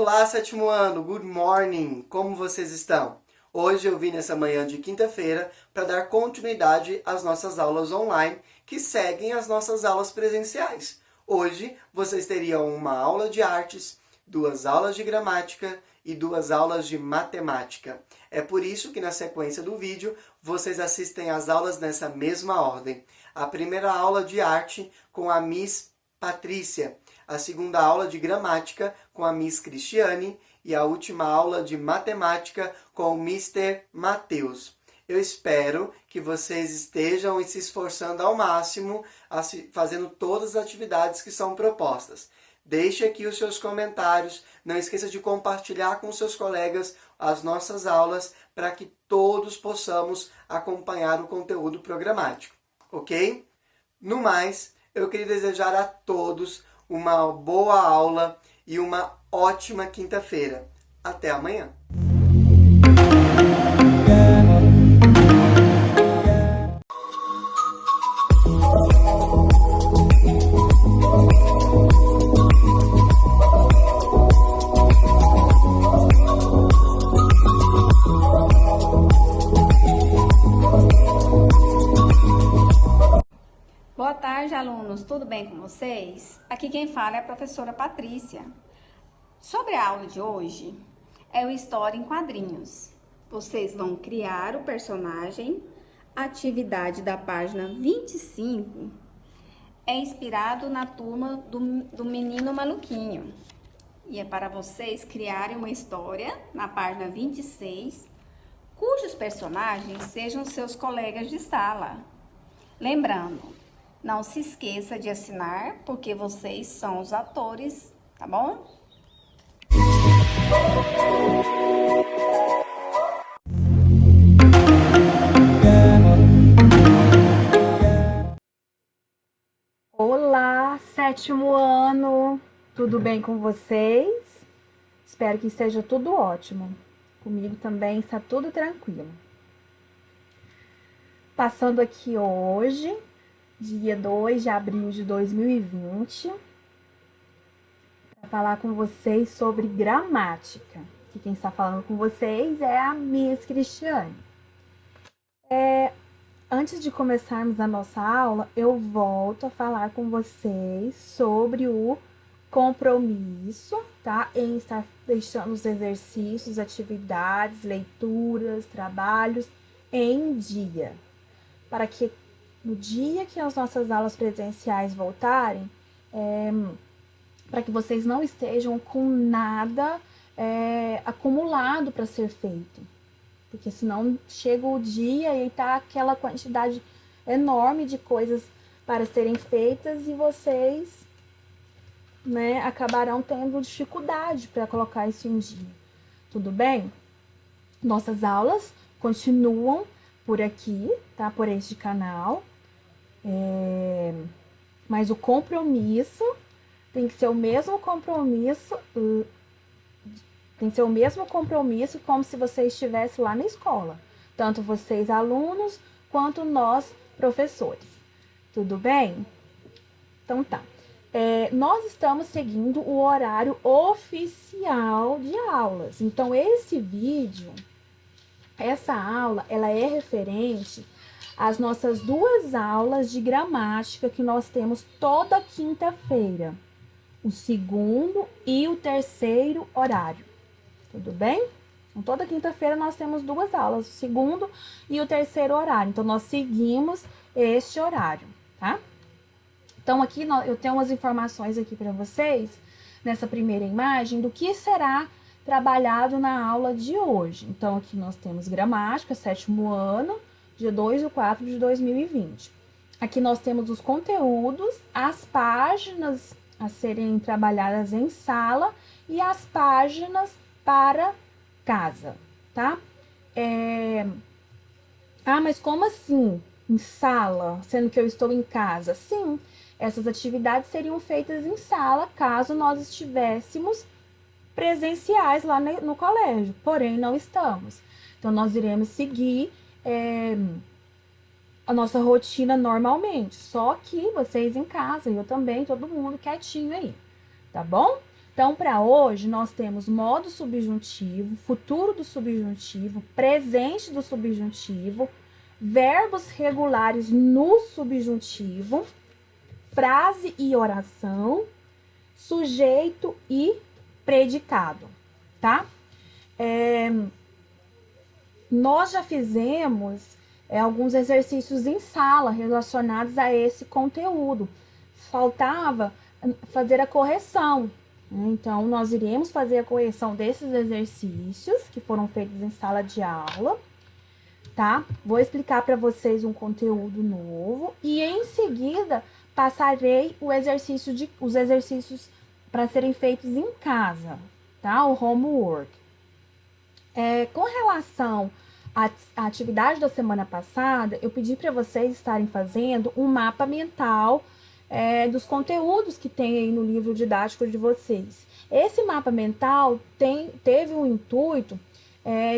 Olá, sétimo ano, good morning, como vocês estão? Hoje eu vim nessa manhã de quinta-feira para dar continuidade às nossas aulas online que seguem as nossas aulas presenciais. Hoje vocês teriam uma aula de artes, 2 aulas de gramática e 2 aulas de matemática. É por isso que na sequência do vídeo vocês assistem às aulas nessa mesma ordem. A primeira aula de arte com a Miss Patrícia, a segunda aula de gramática com a Miss Cristiane e a última aula de matemática com o Mr. Matheus. Eu espero que vocês estejam se esforçando ao máximo, fazendo todas as atividades que são propostas. Deixe aqui os seus comentários, não esqueça de compartilhar com seus colegas as nossas aulas para que todos possamos acompanhar o conteúdo programático, ok? No mais, eu queria desejar a todos uma boa aula e uma ótima quinta-feira. Até amanhã! Boa tarde, alunos. Tudo bem com vocês? Aqui quem fala é a professora Patrícia. Sobre a aula de hoje, é o História em Quadrinhos. Vocês vão criar o personagem. A atividade da página 25 é inspirado na turma do Menino Maluquinho. E é para vocês criarem uma história na página 26, cujos personagens sejam seus colegas de sala. Lembrando, não se esqueça de assinar, porque vocês são os atores, tá bom? Olá, sétimo ano! Tudo bem com vocês? Espero que esteja tudo ótimo. Comigo também está tudo tranquilo. Passando aqui hoje, dia 2 de abril de 2020, para falar com vocês sobre gramática. Que quem está falando com vocês é a Miss Cristiane. Antes de começarmos a nossa aula, eu volto a falar com vocês sobre o compromisso, tá? Em estar deixando os exercícios, atividades, leituras, trabalhos em dia. Para que no dia que as nossas aulas presenciais voltarem, para que vocês não estejam com nada acumulado para ser feito. Porque senão chega o dia e tá aquela quantidade enorme de coisas para serem feitas e vocês, né, acabarão tendo dificuldade para colocar isso em dia. Tudo bem? Nossas aulas continuam por aqui, tá? Por este canal. Mas o compromisso tem que ser o mesmo compromisso. Tem que ser o mesmo compromisso como se você estivesse lá na escola. Tanto vocês, alunos, quanto nós, professores. Tudo bem? Então tá. Nós estamos seguindo o horário oficial de aulas. Então, esse vídeo, essa aula, ela é referente às nossas 2 aulas de gramática que nós temos toda quinta-feira. O segundo e o terceiro horário. Tudo bem? Então, toda quinta-feira nós temos 2 aulas, o segundo e o terceiro horário. Então, nós seguimos este horário, tá? Então, aqui eu tenho umas informações aqui para vocês, nessa primeira imagem, do que será trabalhado na aula de hoje. Então, aqui nós temos gramática, sétimo ano, dia 2/4 de 2020. Aqui nós temos os conteúdos, as páginas a serem trabalhadas em sala e as páginas para casa, tá? Mas como assim em sala, sendo que eu estou em casa? Sim, essas atividades seriam feitas em sala, caso nós estivéssemos presenciais lá no colégio, porém não estamos. Então, nós iremos seguir a nossa rotina normalmente, só que vocês em casa, eu também, todo mundo quietinho aí, tá bom? Então, para hoje, nós temos modo subjuntivo, futuro do subjuntivo, presente do subjuntivo, verbos regulares no subjuntivo, frase e oração, sujeito e predicado, tá? Nós já fizemos alguns exercícios em sala relacionados a esse conteúdo. Faltava fazer a correção. Então, nós iremos fazer a correção desses exercícios que foram feitos em sala de aula, tá? Vou explicar para vocês um conteúdo novo e, em seguida, passarei os exercícios para serem feitos em casa, tá? O homework. Com relação à atividade da semana passada, eu pedi para vocês estarem fazendo um mapa mental dos conteúdos que tem aí no livro didático de vocês. Esse mapa mental teve o intuito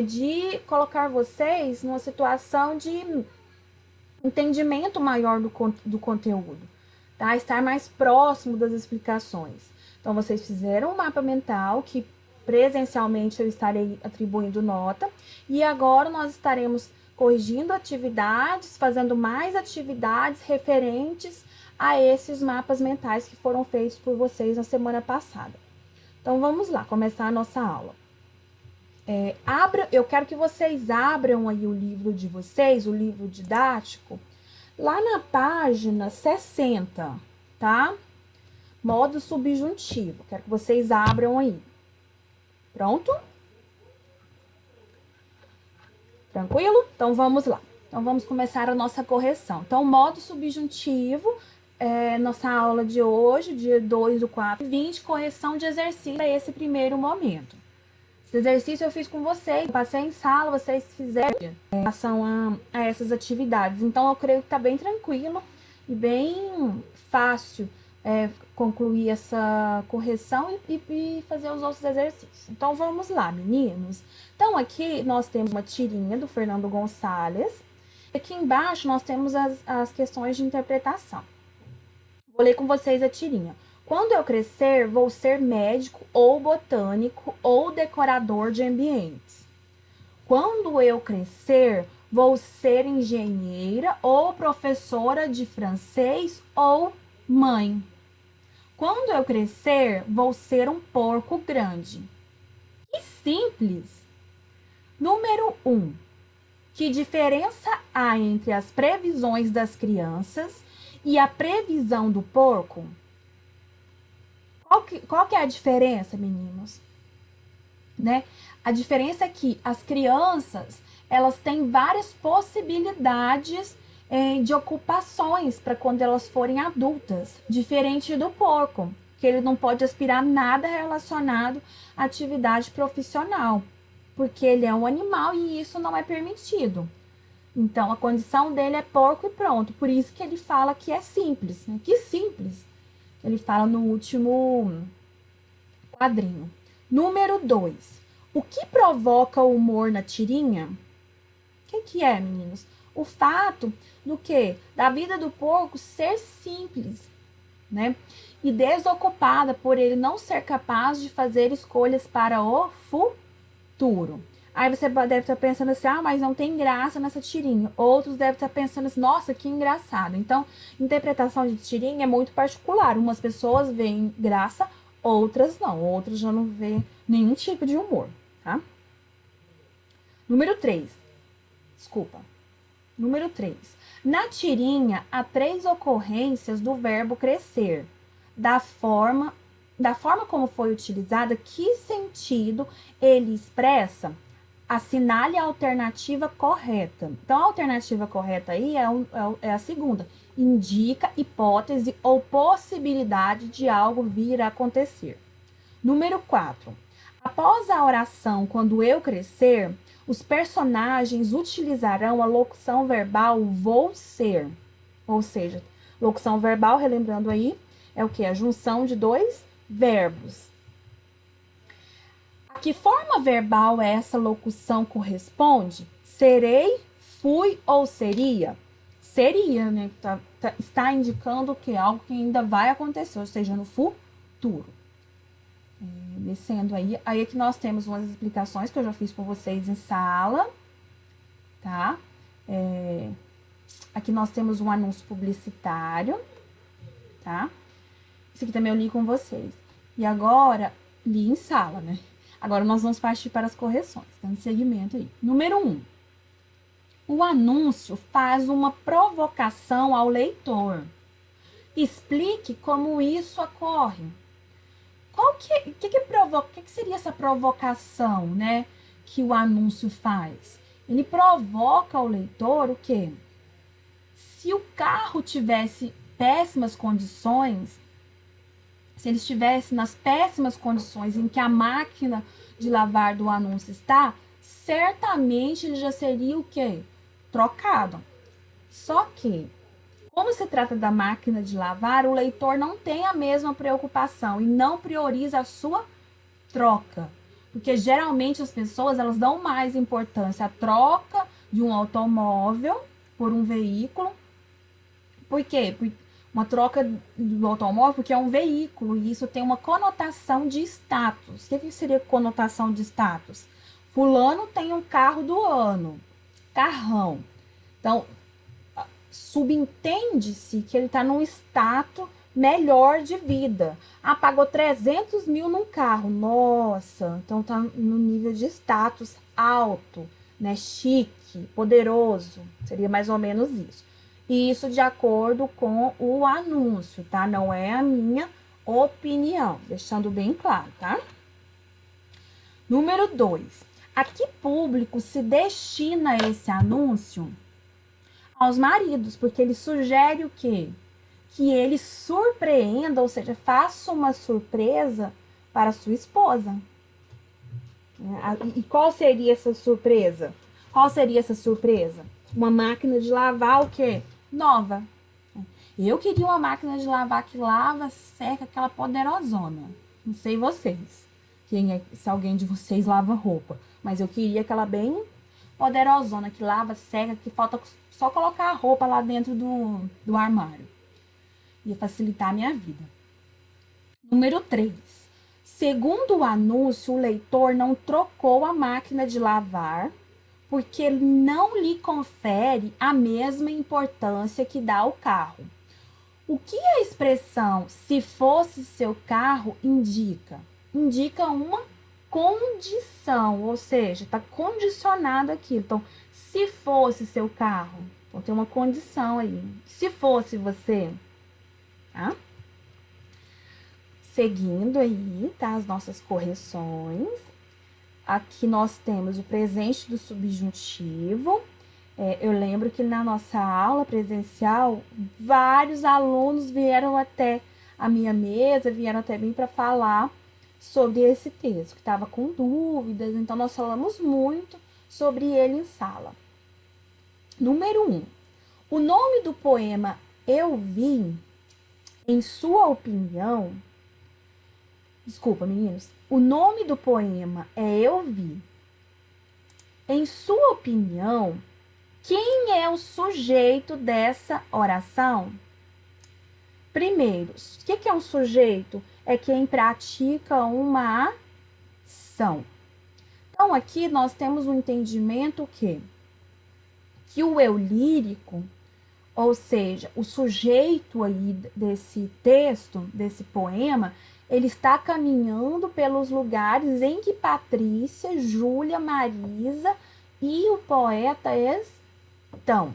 de colocar vocês numa situação de entendimento maior do conteúdo, tá? Estar mais próximo das explicações. Então, vocês fizeram um mapa mental que presencialmente eu estarei atribuindo nota, e agora nós estaremos corrigindo atividades, fazendo mais atividades referentes a esses mapas mentais que foram feitos por vocês na semana passada. Então, vamos lá, começar a nossa aula. Eu quero que vocês abram aí o livro de vocês, o livro didático, lá na página 60, tá? Modo subjuntivo. Quero que vocês abram aí. Pronto? Tranquilo? Então, vamos lá. Então, vamos começar a nossa correção. Então, modo subjuntivo, nossa aula de hoje, dia 2/4/20, correção de exercício para esse primeiro momento. Esse exercício eu fiz com vocês, passei em sala, vocês fizeram em relação a essas atividades. Então, eu creio que está bem tranquilo e bem fácil concluir essa correção e fazer os outros exercícios. Então, vamos lá, meninos. Então, aqui nós temos uma tirinha do Fernando Gonçalves. Aqui embaixo nós temos as questões de interpretação. Vou ler com vocês a tirinha. Quando eu crescer, vou ser médico ou botânico ou decorador de ambientes. Quando eu crescer, vou ser engenheira ou professora de francês ou mãe. Quando eu crescer, vou ser um porco grande. Que simples! Número 1. Que diferença há entre as previsões das crianças e a previsão do porco? Qual que é a diferença, meninos? Né? A diferença é que as crianças, elas têm várias possibilidades de ocupações para quando elas forem adultas, diferente do porco, que ele não pode aspirar nada relacionado à atividade profissional, porque ele é um animal e isso não é permitido. Então, a condição dele é porco e pronto. Por isso que ele fala que é simples, né? Que simples. Ele fala no último quadrinho. Número 2. O que provoca o humor na tirinha? O que é, meninos? O fato do quê? Da vida do porco ser simples, né? E desocupada por ele não ser capaz de fazer escolhas para o futuro. Aí você deve estar pensando assim, mas não tem graça nessa tirinha. Outros devem estar pensando assim, nossa, que engraçado. Então, interpretação de tirinha é muito particular. Umas pessoas veem graça, outras não. Outras já não vê nenhum tipo de humor, tá? Número 3. Na tirinha, há 3 ocorrências do verbo crescer. Da forma como foi utilizada, que sentido ele expressa? Assinale a alternativa correta. Então, a alternativa correta aí é a segunda. Indica hipótese ou possibilidade de algo vir a acontecer. Número 4. Após a oração, quando eu crescer, os personagens utilizarão a locução verbal vou ser. Ou seja, locução verbal, relembrando aí, é o que? A junção de 2 verbos. A que forma verbal essa locução corresponde? Serei, fui ou seria? Seria, né? Está indicando que algo que ainda vai acontecer, ou seja, no futuro. Descendo aí. Aí aqui nós temos umas explicações que eu já fiz com vocês em sala, tá? Aqui nós temos um anúncio publicitário, tá? Isso aqui também eu li com vocês. E agora, li em sala, né? Agora nós vamos partir para as correções, dando seguimento aí. Número 1. O anúncio faz uma provocação ao leitor. Explique como isso ocorre. Que seria essa provocação, né? Que o anúncio faz? Ele provoca o leitor o quê? Se o carro tivesse péssimas condições, se ele estivesse nas péssimas condições em que a máquina de lavar do anúncio está, certamente ele já seria o quê? Trocado. Só que, como se trata da máquina de lavar, o leitor não tem a mesma preocupação e não prioriza a sua troca. Porque geralmente as pessoas elas dão mais importância à troca de um automóvel por um veículo. Por quê? Uma troca do automóvel porque é um veículo e isso tem uma conotação de status. O que seria conotação de status? Fulano tem um carro do ano, carrão. Então, subentende-se que ele está num status melhor de vida. Ah, pagou 300 mil num carro. Nossa, então tá no nível de status alto, né? Chique, poderoso. Seria mais ou menos isso. E isso de acordo com o anúncio, tá? Não é a minha opinião, deixando bem claro, tá? Número 2. A que público se destina esse anúncio? Aos maridos, porque ele sugere o quê? Que ele surpreenda, ou seja, faça uma surpresa para sua esposa. E qual seria essa surpresa? Qual seria essa surpresa? Uma máquina de lavar o quê? Nova. Eu queria uma máquina de lavar que lava, seca, aquela poderosona. Não sei vocês, se alguém de vocês lava roupa, mas eu queria aquela bem poderosona, que lava, seca, que falta só colocar a roupa lá dentro do armário. Ia facilitar a minha vida. Número 3. Segundo o anúncio, o leitor não trocou a máquina de lavar porque ele não lhe confere a mesma importância que dá ao carro. O que a expressão "se fosse seu carro" indica? Indica uma condição, ou seja, está condicionado aqui. Então, se fosse seu carro, então tem uma condição aí. Se fosse você, tá? Seguindo aí, tá? As nossas correções. Aqui nós temos o presente do subjuntivo. Eu lembro que na nossa aula presencial, vários alunos vieram até a minha mesa, vieram até mim para falar sobre esse texto, que estava com dúvidas. Então, nós falamos muito sobre ele em sala. Número 1. O nome do poema Eu Vi, em sua opinião... Desculpa, meninos. O nome do poema é Eu Vi. Em sua opinião, quem é o sujeito dessa oração? Primeiro, o que é um sujeito? É quem pratica uma ação. Então, aqui nós temos um entendimento que o eu lírico, ou seja, o sujeito aí desse texto, desse poema, ele está caminhando pelos lugares em que Patrícia, Júlia, Marisa e o poeta estão.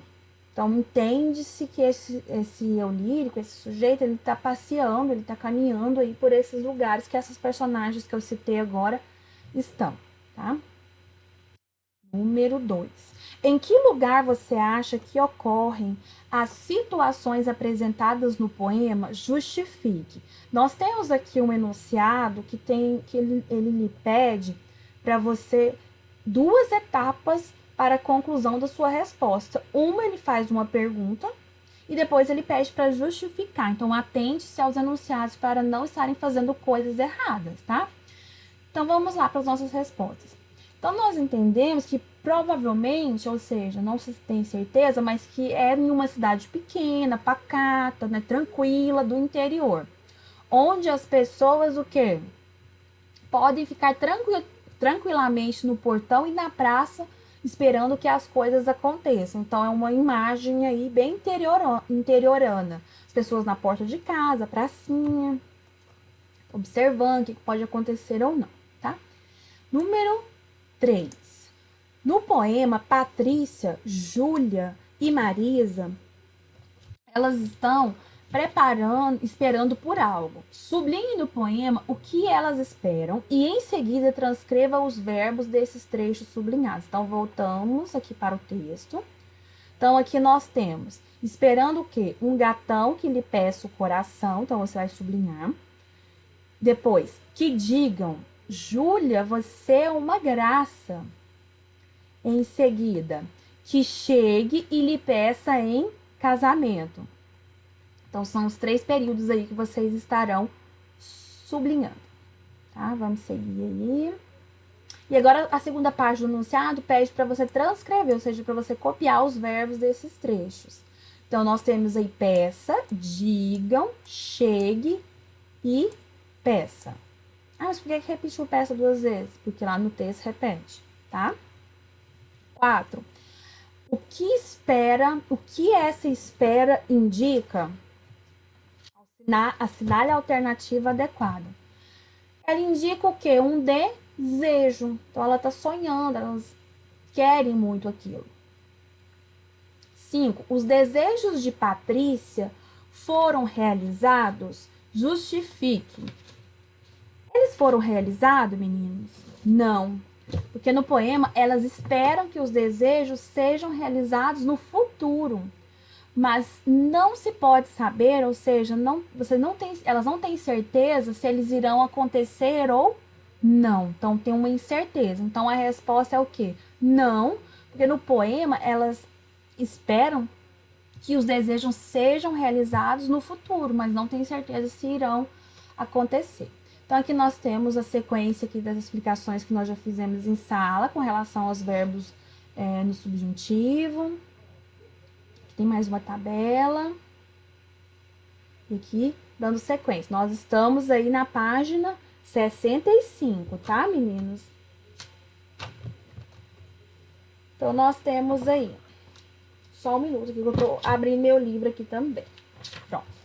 Então, entende-se que esse eu lírico, esse sujeito, ele está passeando, ele está caminhando aí por esses lugares que essas personagens que eu citei agora estão, tá? Número 2. Em que lugar você acha que ocorrem as situações apresentadas no poema? Justifique. Nós temos aqui um enunciado que ele lhe pede para você 2 etapas para a conclusão da sua resposta. Uma, ele faz uma pergunta e depois ele pede para justificar. Então, atente-se aos enunciados para não estarem fazendo coisas erradas, tá? Então, vamos lá para as nossas respostas. Então, nós entendemos que provavelmente, ou seja, não se tem certeza, mas que é em uma cidade pequena, pacata, né, tranquila, do interior, onde as pessoas, o quê? podem ficar tranquilamente no portão e na praça, esperando que as coisas aconteçam. Então, é uma imagem aí bem interiorana. As pessoas na porta de casa, pracinha, observando o que pode acontecer ou não, tá? Número 3. No poema, Patrícia, Júlia e Marisa, elas estão esperando por algo. Sublinhe no poema o que elas esperam e em seguida transcreva os verbos desses trechos sublinhados. Então, voltamos aqui para o texto. Então, aqui nós temos, esperando o quê? Um gatão que lhe peça o coração. Então, você vai sublinhar. Depois, que digam, Júlia, você é uma graça. Em seguida, que chegue e lhe peça em casamento. Então, são os 3 períodos aí que vocês estarão sublinhando, tá? Vamos seguir aí. E agora, a segunda parte do enunciado pede para você transcrever, ou seja, para você copiar os verbos desses trechos. Então, nós temos aí peça, digam, chegue e peça. Ah, mas por que repetiu peça 2 vezes? Porque lá no texto repete, tá? 4. O que essa espera indica? Assinale a alternativa adequada. Ela indica o quê? Um desejo. Então, ela está sonhando, elas querem muito aquilo. 5. Os desejos de Patrícia foram realizados? Justifique. Eles foram realizados, meninos? Não. Porque no poema, elas esperam que os desejos sejam realizados no futuro. Mas não se pode saber, ou seja, elas não têm certeza se eles irão acontecer ou não. Então, tem uma incerteza. Então, a resposta é o quê? Não, porque no poema, elas esperam que os desejos sejam realizados no futuro, mas não têm certeza se irão acontecer. Então, aqui nós temos a sequência aqui das explicações que nós já fizemos em sala, com relação aos verbos no subjuntivo. Tem mais uma tabela. E aqui, dando sequência. Nós estamos aí na página 65, tá, meninos? Então, nós temos aí. Só um minuto que eu tô abrindo meu livro aqui também. Pronto.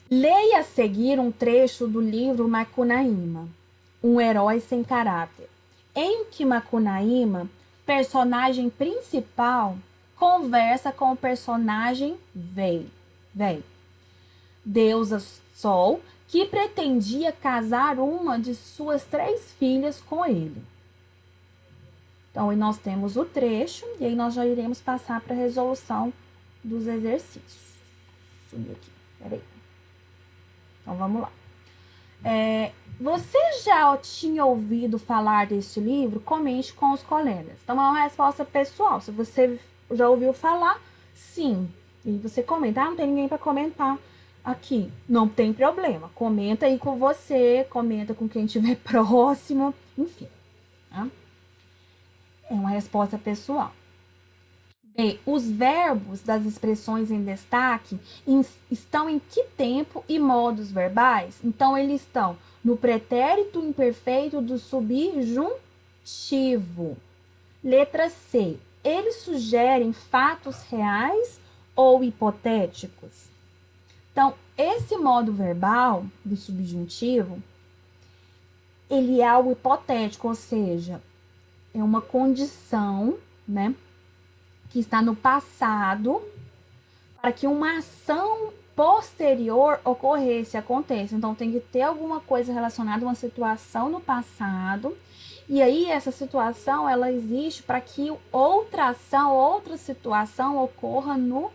Leia a seguir um trecho do livro Macunaíma, um herói sem caráter, em que Macunaíma, personagem principal, conversa com o personagem Vei, deusa Sol, que pretendia casar uma de suas 3 filhas com ele. Então, aí nós temos o trecho, e aí nós já iremos passar para a resolução dos exercícios. Subir aqui, peraí. Então, vamos lá. Você já tinha ouvido falar deste livro? Comente com os colegas. Então, é uma resposta pessoal. Se você já ouviu falar, sim. E você comenta, não tem ninguém para comentar aqui. Não tem problema. Comenta aí com você, comenta com quem estiver próximo, enfim. Tá? É uma resposta pessoal. B. Os verbos das expressões em destaque estão em que tempo e modos verbais? Então, eles estão no pretérito imperfeito do subjuntivo. Letra C. Eles sugerem fatos reais ou hipotéticos? Então, esse modo verbal do subjuntivo, ele é algo hipotético, ou seja, é uma condição, né, que está no passado para que uma ação posterior ocorresse, aconteça. Então, tem que ter alguma coisa relacionada a uma situação no passado. E aí, essa situação, ela existe para que outra ação, outra situação ocorra no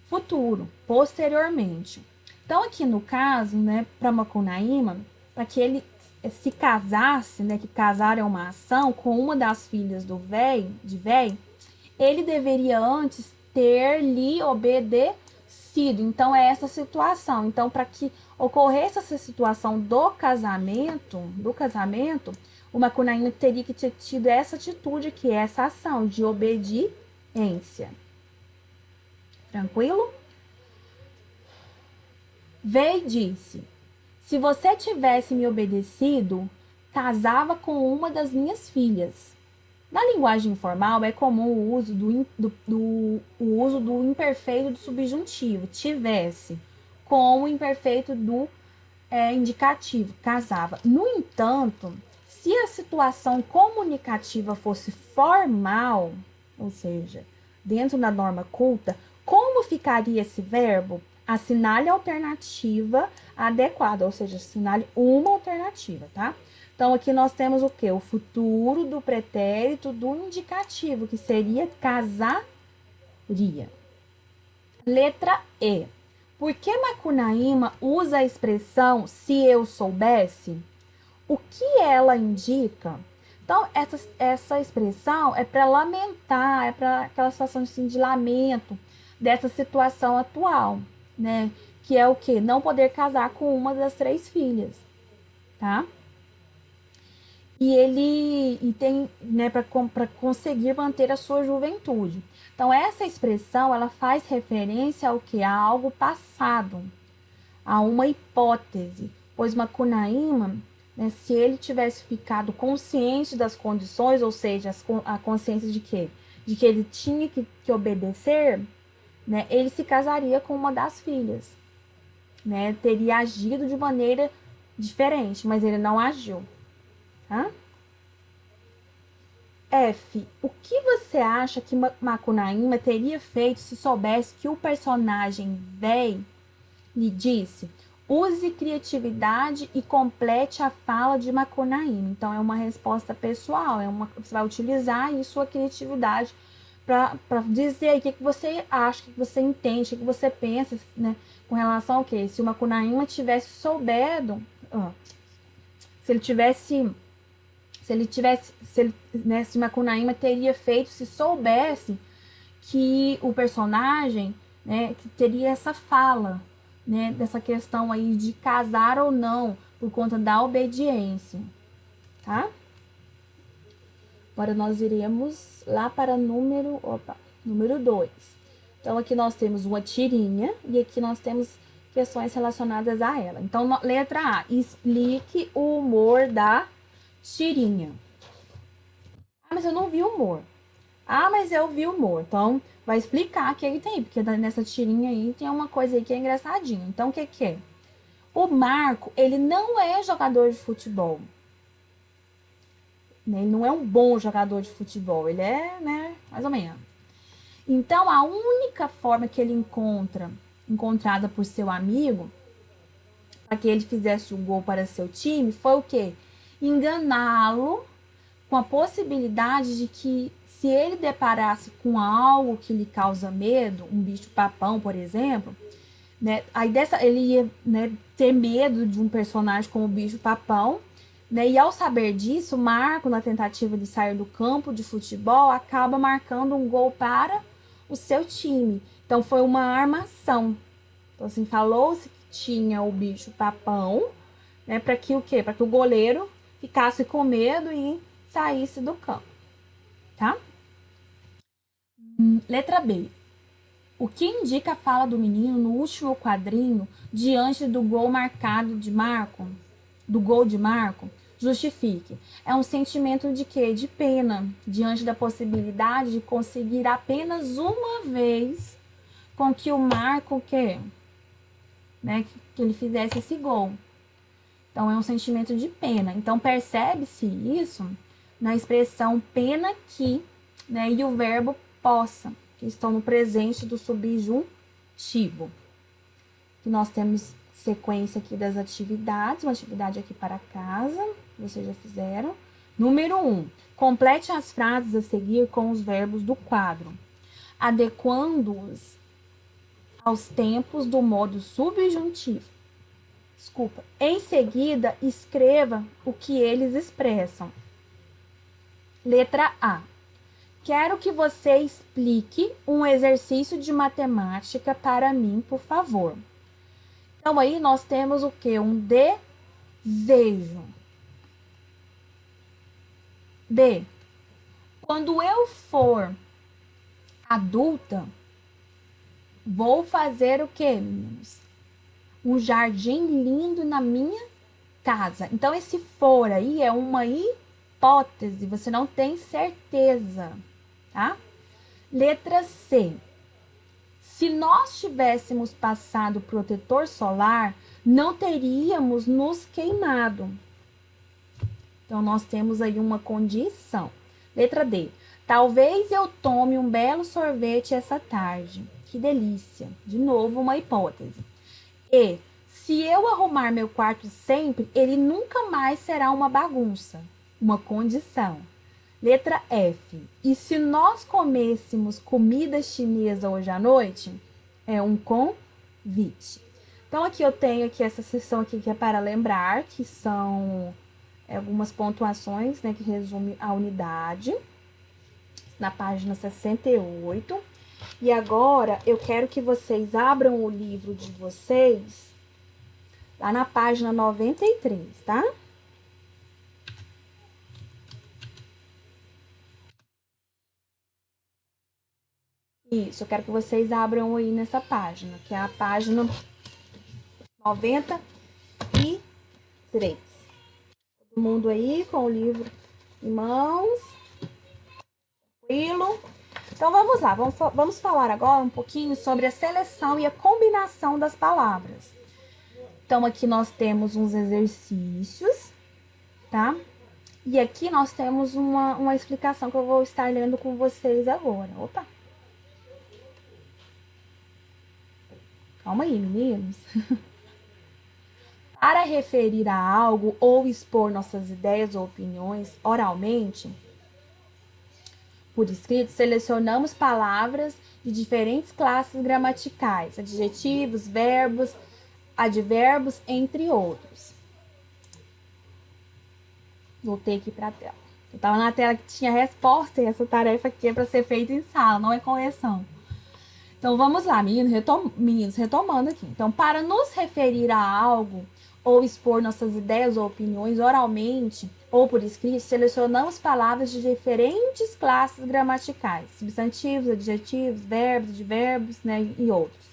futuro, posteriormente. Então, aqui no caso, né, para Macunaíma, para que ele se casasse, né, que casar é uma ação, com uma das filhas de Véi, ele deveria antes ter lhe obedecido. Então, é essa situação. Então, para que ocorresse essa situação do casamento, o Macunaíma teria que ter tido essa atitude aqui, essa ação de obediência. Tranquilo? Véi disse: Se você tivesse me obedecido, casava com uma das minhas filhas. Na linguagem informal, é comum o uso do imperfeito do subjuntivo, tivesse, com o imperfeito do indicativo, casava. No entanto, se a situação comunicativa fosse formal, ou seja, dentro da norma culta, como ficaria esse verbo? Assinale a alternativa adequada, ou seja, assinale uma alternativa, tá? Então, aqui nós temos o quê? O futuro do pretérito do indicativo, que seria casaria. Letra E. Por que Macunaíma usa a expressão se eu soubesse? O que ela indica? Então, essa expressão é para lamentar, é para aquela situação assim, de lamento dessa situação atual, né? Que é o quê? Não poder casar com uma das 3 filhas, tá? E tem, né, para conseguir manter a sua juventude. Então, essa expressão, ela faz referência ao que? A algo passado, a uma hipótese, pois Macunaíma, né, se ele tivesse ficado consciente das condições, ou seja, a consciência de quê? De que ele tinha que obedecer, né, ele se casaria com uma das filhas, né, teria agido de maneira diferente, mas ele não agiu, tá? F. O que você acha que Macunaíma teria feito se soubesse que o personagem véi lhe disse: use criatividade e complete a fala de Macunaíma? Então, é uma resposta pessoal, você vai utilizar aí sua criatividade para dizer aí o que você acha, o que você entende, o que você pensa, né, com relação ao quê? Se o Macunaíma tivesse soubedo, se o Macunaíma teria feito, se soubesse que o personagem, né, que teria essa fala, né, dessa questão aí de casar ou não por conta da obediência, tá? Agora nós iremos lá para número 2. Então aqui nós temos uma tirinha e aqui nós temos questões relacionadas a ela. Então, letra A, explique o humor da tirinha. Ah, mas eu não vi humor. Ah, mas eu vi humor. Então, vai explicar o que ele tem, porque nessa tirinha aí tem uma coisa aí que é engraçadinha. Então, o que que é? O Marco, ele não é jogador de futebol. Ele não é um bom jogador de futebol. Ele é, né, mais ou menos. Então, a única forma que ele encontrada por seu amigo, para que ele fizesse o gol para seu time, foi o quê? Enganá-lo com a possibilidade de que, se ele deparasse com algo que lhe causa medo, um bicho-papão, por exemplo, né, ele ia, né, ter medo de um personagem como o bicho-papão, né, e ao saber disso, Marco, na tentativa de sair do campo de futebol, acaba marcando um gol para o seu time. Então, foi uma armação. Então, assim, falou-se que tinha o bicho-papão, né, para que o quê? Para que o goleiro ficasse com medo e saísse do campo, tá? Letra B. O que indica a fala do menino no último quadrinho diante do gol marcado de Marco? Do gol de Marco? Justifique. É um sentimento de quê? De pena, diante da possibilidade de conseguir apenas uma vez com que o Marco, né, que ele fizesse esse gol. Então, é um sentimento de pena. Então, percebe-se isso na expressão pena que, né, e o verbo possa, que estão no presente do subjuntivo. Que nós temos sequência aqui das atividades, uma atividade aqui para casa, vocês já fizeram. Número 1, complete as frases a seguir com os verbos do quadro, adequando-os aos tempos do modo subjuntivo. Em seguida, escreva o que eles expressam. Letra A. Quero que você explique um exercício de matemática para mim, por favor. Então, aí nós temos o quê? Um desejo. B. Quando eu for adulta, vou fazer o quê, meninos? um jardim lindo na minha casa. Então, esse for aí é uma hipótese, você não tem certeza, tá? Letra C. Se nós tivéssemos passado protetor solar, não teríamos nos queimado. Então, nós temos aí uma condição. Letra D. Talvez eu tome um belo sorvete essa tarde. Que delícia. De novo, uma hipótese. E, se eu arrumar meu quarto sempre, ele nunca mais será uma bagunça. Uma condição. Letra F. E se nós comêssemos comida chinesa hoje à noite? É um convite. Então, aqui eu tenho aqui essa seção aqui que é para lembrar, que são algumas pontuações, né, que resume a unidade, na página 68. E agora, eu quero que vocês abram o livro de vocês, lá na página 93, tá? Isso, eu quero que vocês abram aí nessa página, que é a página 93. Todo mundo aí com o livro em mãos. Tranquilo? Então, vamos lá. Vamos falar agora um pouquinho sobre a seleção e a combinação das palavras. Então, aqui nós temos uns exercícios, tá? E aqui nós temos uma explicação que eu vou estar lendo com vocês agora. Opa! Calma aí, meninos. Para referir a algo ou expor nossas ideias ou opiniões oralmente, por escrito, selecionamos palavras de diferentes classes gramaticais, adjetivos, verbos, advérbios, entre outros. Voltei aqui para a tela. Eu estava na tela que tinha resposta e essa tarefa aqui é para ser feita em sala, não é correção. Então, vamos lá, meninos, retomando aqui. Então, para nos referir a algo ou expor nossas ideias ou opiniões oralmente ou por escrito, selecionamos palavras de diferentes classes gramaticais, substantivos, adjetivos, verbos, advérbios, né, e outros.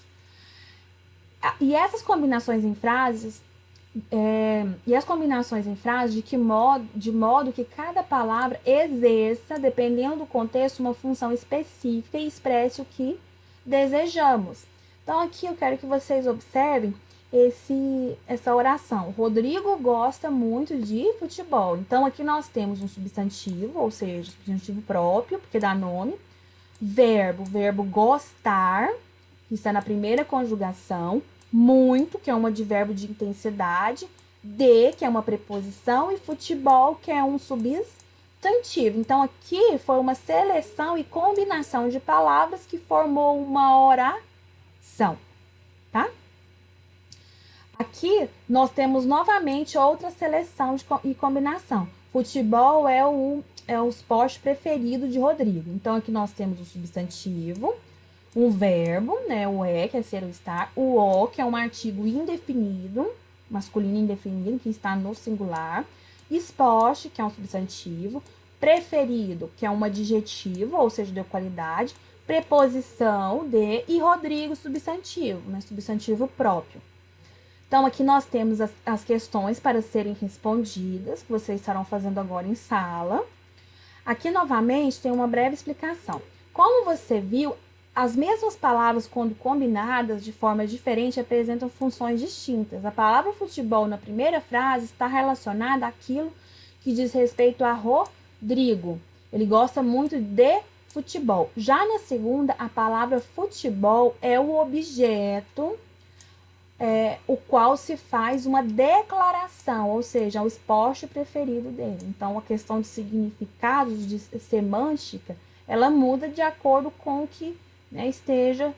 E essas combinações em frases, de modo que cada palavra exerça, dependendo do contexto, uma função específica e expresse o que desejamos. Então, aqui eu quero que vocês observem essa oração. Rodrigo gosta muito de futebol. Então, aqui nós temos um substantivo, ou seja, substantivo próprio, porque dá nome. Verbo gostar, que está na primeira conjugação. Muito, que é um advérbio de intensidade. De, que é uma preposição. E futebol, que é um substantivo. Então, aqui foi uma seleção e combinação de palavras que formou uma oração, tá? Aqui, nós temos novamente outra seleção e combinação. Futebol é o esporte preferido de Rodrigo. Então, aqui nós temos o substantivo, um verbo, né? O que é ser ou estar. O o, que é um artigo indefinido, masculino indefinido, que está no singular. Esporte, que é um substantivo. Preferido, que é um adjetivo, ou seja, de qualidade. Preposição de e Rodrigo, substantivo, né? Substantivo próprio. Então, aqui nós temos as questões para serem respondidas, que vocês estarão fazendo agora em sala. Aqui, novamente, tem uma breve explicação. Como você viu, as mesmas palavras, quando combinadas de forma diferente, apresentam funções distintas. A palavra futebol, na primeira frase, está relacionada àquilo que diz respeito a Rodrigo. Ele gosta muito de futebol. Já na segunda, a palavra futebol é o objeto o qual se faz uma declaração, ou seja, é o esporte preferido dele. Então, a questão de significados, de semântica, ela muda de acordo com o que, né, esteja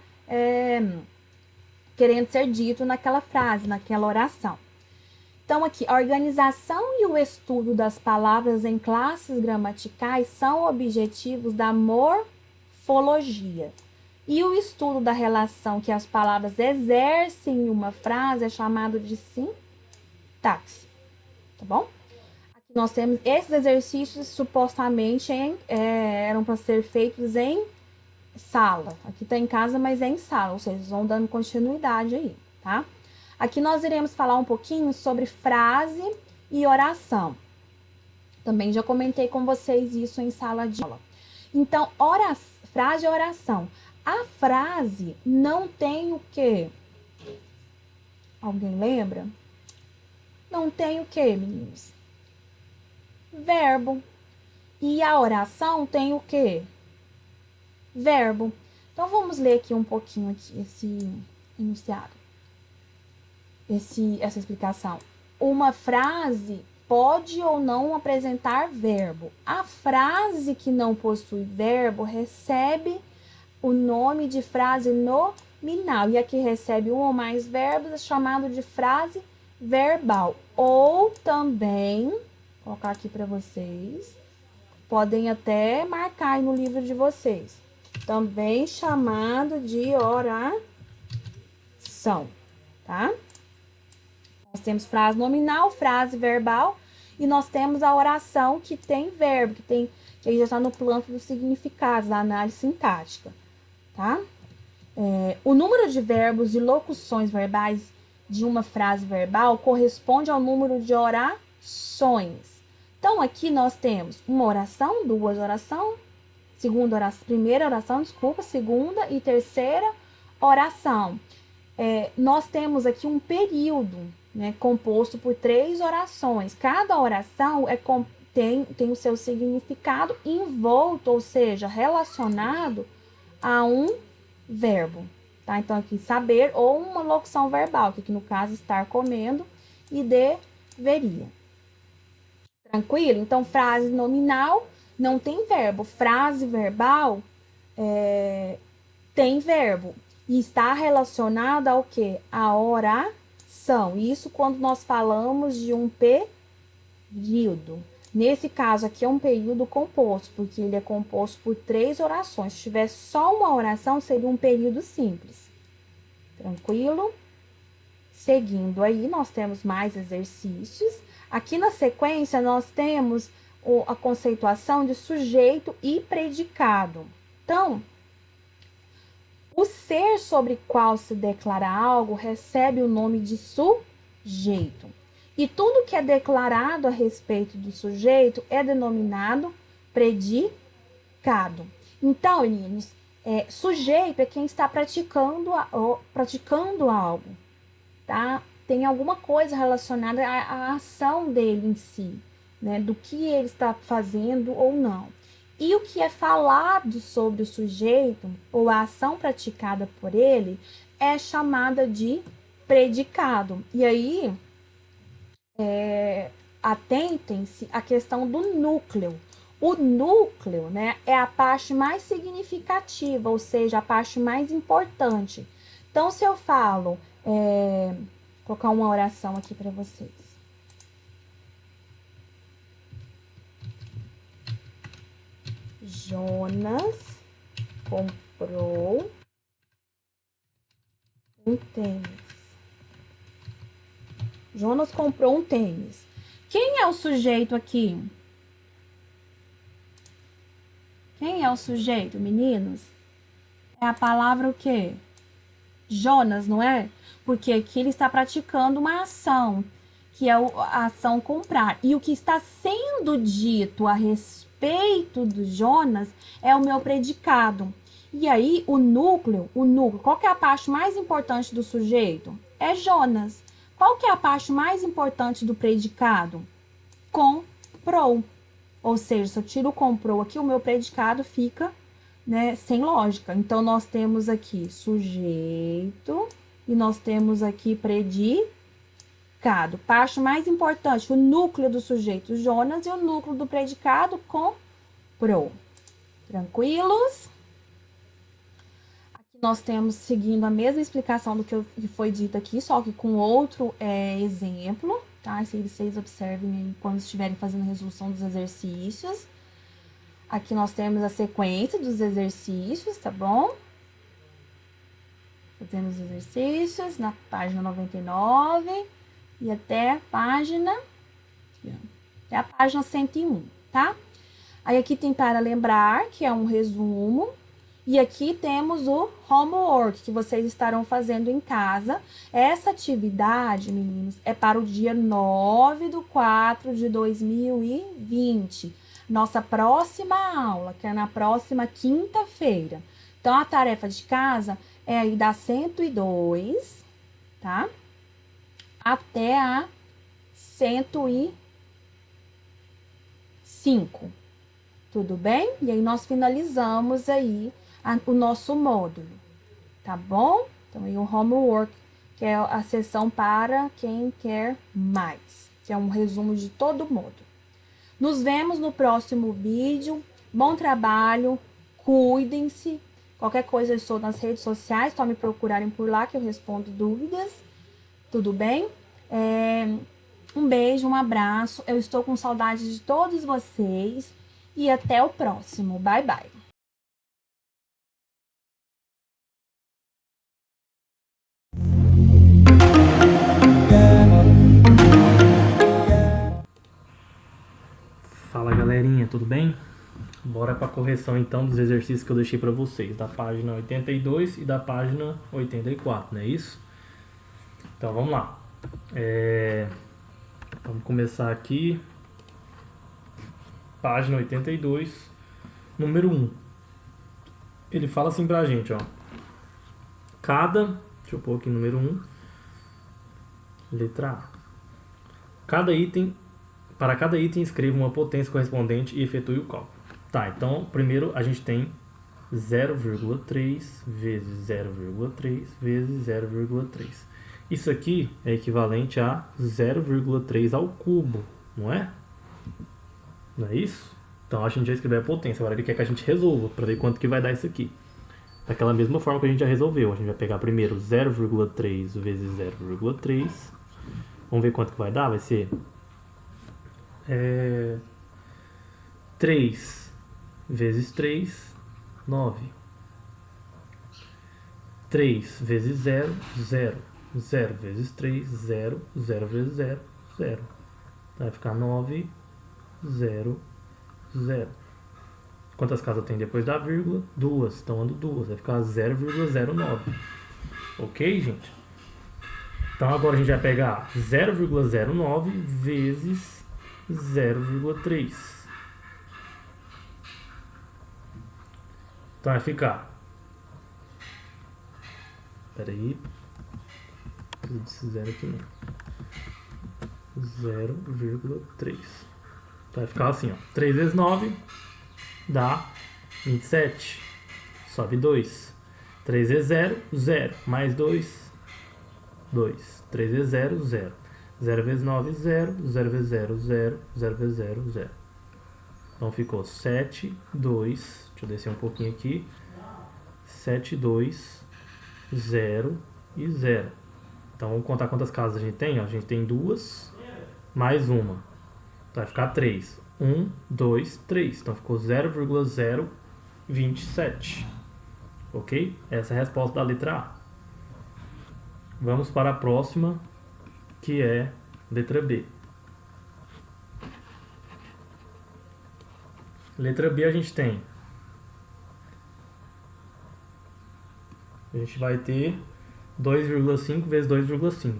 querendo ser dito naquela frase, naquela oração. Então, aqui, a organização e o estudo das palavras em classes gramaticais são objetivos da morfologia. E o estudo da relação que as palavras exercem em uma frase é chamado de sintaxe. Tá bom? Aqui nós temos esses exercícios supostamente eram para ser feitos em sala. Aqui tá em casa, mas é em sala, ou seja, eles vão dando continuidade aí, tá? Aqui nós iremos falar um pouquinho sobre frase e oração. Também já comentei com vocês isso em sala de aula. Então, frase e oração. A frase não tem o quê? Alguém lembra? Não tem o quê, meninos? Verbo. E a oração tem o quê? Verbo. Então, vamos ler aqui um pouquinho aqui esse enunciado. Essa explicação. Uma frase pode ou não apresentar verbo. A frase que não possui verbo recebe o nome de frase nominal. E a que recebe um ou mais verbos é chamado de frase verbal. Ou também, vou colocar aqui para vocês, podem até marcar aí no livro de vocês. Também chamado de oração, tá? Nós temos frase nominal, frase verbal, e nós temos a oração que tem verbo, que aí já está no plano dos significados, da análise sintática, tá? O número de verbos e locuções verbais de uma frase verbal corresponde ao número de orações. Então, aqui nós temos uma oração, duas orações, primeira oração, segunda e terceira oração. Nós temos aqui um período, né, composto por 3 orações. Cada oração tem o seu significado envolto, ou seja, relacionado a um verbo. Tá? Então, aqui, saber ou uma locução verbal, que aqui no caso, estar comendo e deveria. Tranquilo? Então, frase nominal não tem verbo. Frase verbal tem verbo. E está relacionada ao quê? A oração. Isso quando nós falamos de um período. Nesse caso aqui é um período composto, porque ele é composto por 3 orações. Se tivesse só uma oração, seria um período simples. Tranquilo? Seguindo aí, nós temos mais exercícios. Aqui na sequência, nós temos a conceituação de sujeito e predicado. Então, o ser sobre qual se declara algo recebe o nome de sujeito. E tudo que é declarado a respeito do sujeito é denominado predicado. Então, meninos, sujeito é quem está praticando algo, tá? Tem alguma coisa relacionada à ação dele em si, né? Do que ele está fazendo ou não. E o que é falado sobre o sujeito ou a ação praticada por ele é chamada de predicado. E aí, atentem-se à questão do núcleo. O núcleo, né, é a parte mais significativa, ou seja, a parte mais importante. Então, se eu falo, vou colocar uma oração aqui para vocês. Jonas comprou um tênis. Jonas comprou um tênis. Quem é o sujeito aqui? Quem é o sujeito, meninos? É a palavra o quê? Jonas, não é? Porque aqui ele está praticando uma ação, que é a ação comprar. E o que está sendo dito a respeito do Jonas é o meu predicado. E aí, o núcleo, qual que é a parte mais importante do sujeito? É Jonas. Qual que é a parte mais importante do predicado? Comprou. Ou seja, se eu tiro o comprou aqui, o meu predicado fica, né, sem lógica. Então, nós temos aqui sujeito e nós temos aqui predicado. Parte mais importante, o núcleo do sujeito, Jonas, e o núcleo do predicado, comprou. Tranquilos? Aqui nós temos, seguindo a mesma explicação do que foi dito aqui, só que com outro exemplo, tá? Se vocês observem aí quando estiverem fazendo a resolução dos exercícios. Aqui nós temos a sequência dos exercícios, tá bom? Fazendo os exercícios na página 99 e até a página 101, tá? Aí aqui tem para lembrar, que é um resumo, E aqui temos o homework, que vocês estarão fazendo em casa. Essa atividade, meninos, é para o dia 9/4/2020. Nossa próxima aula, que é na próxima quinta-feira. Então, a tarefa de casa é aí da 102, tá? Até a 105. Tudo bem? E aí nós finalizamos aí o nosso módulo, tá bom? Então aí o homework, que é a sessão para quem quer mais, que é um resumo de todo o módulo. Nos vemos no próximo vídeo. Bom trabalho, cuidem-se. Qualquer coisa eu estou nas redes sociais, só me procurarem por lá que eu respondo dúvidas. Tudo bem? Um beijo, um abraço. Eu estou com saudade de todos vocês. E até o próximo. Bye, bye. Fala galerinha, tudo bem? Bora para a correção então dos exercícios que eu deixei para vocês, da página 82 e da página 84, não é isso? Então vamos lá. Vamos começar aqui. Página 82, número 1. Ele fala assim pra gente, ó. Deixa eu pôr aqui número 1. Letra A. Para cada item, escreva uma potência correspondente e efetue o cálculo. Tá, então, primeiro a gente tem 0,3 vezes 0,3 vezes 0,3. Isso aqui é equivalente a 0,3 ao cubo, não é? Não é isso? Então a gente já escreveu a potência. Agora ele quer que a gente resolva para ver quanto que vai dar isso aqui. Daquela mesma forma que a gente já resolveu. A gente vai pegar primeiro 0,3 vezes 0,3. Vamos ver quanto que vai dar. Vai ser 3 vezes 3, 9. 3 vezes 0, 0. 0 vezes 3, 0. 0 vezes 0, 0. Vai ficar 9, 0, 0. Quantas casas tem depois da vírgula? 2. Então ando 2. Vai ficar 0,09. Ok, gente? Então agora a gente vai pegar 0,09 vezes 0,3. Então vai ficar... Espera aí. Preciso desse zero aqui não. 0,3. Vai ficar assim, ó. 3 vezes 9 dá 27. Sobe 2. 3 vezes 0, 0. Mais 2, 2. 3 vezes 0, 0. 0 vezes 9, 0. 0 vezes 0, 0. 0 vezes 0, 0. Então ficou 7, 2. Deixa eu descer um pouquinho aqui. 7, 2, 0 e 0. Então vamos contar quantas casas a gente tem. Ó. A gente tem 2 mais uma. Então vai ficar 3. 1, 2, 3. Então ficou 0,027. Ok? Essa é a resposta da letra A. Vamos para a próxima, que é letra B. Letra B a gente tem. A gente vai ter 2,5 vezes 2,5.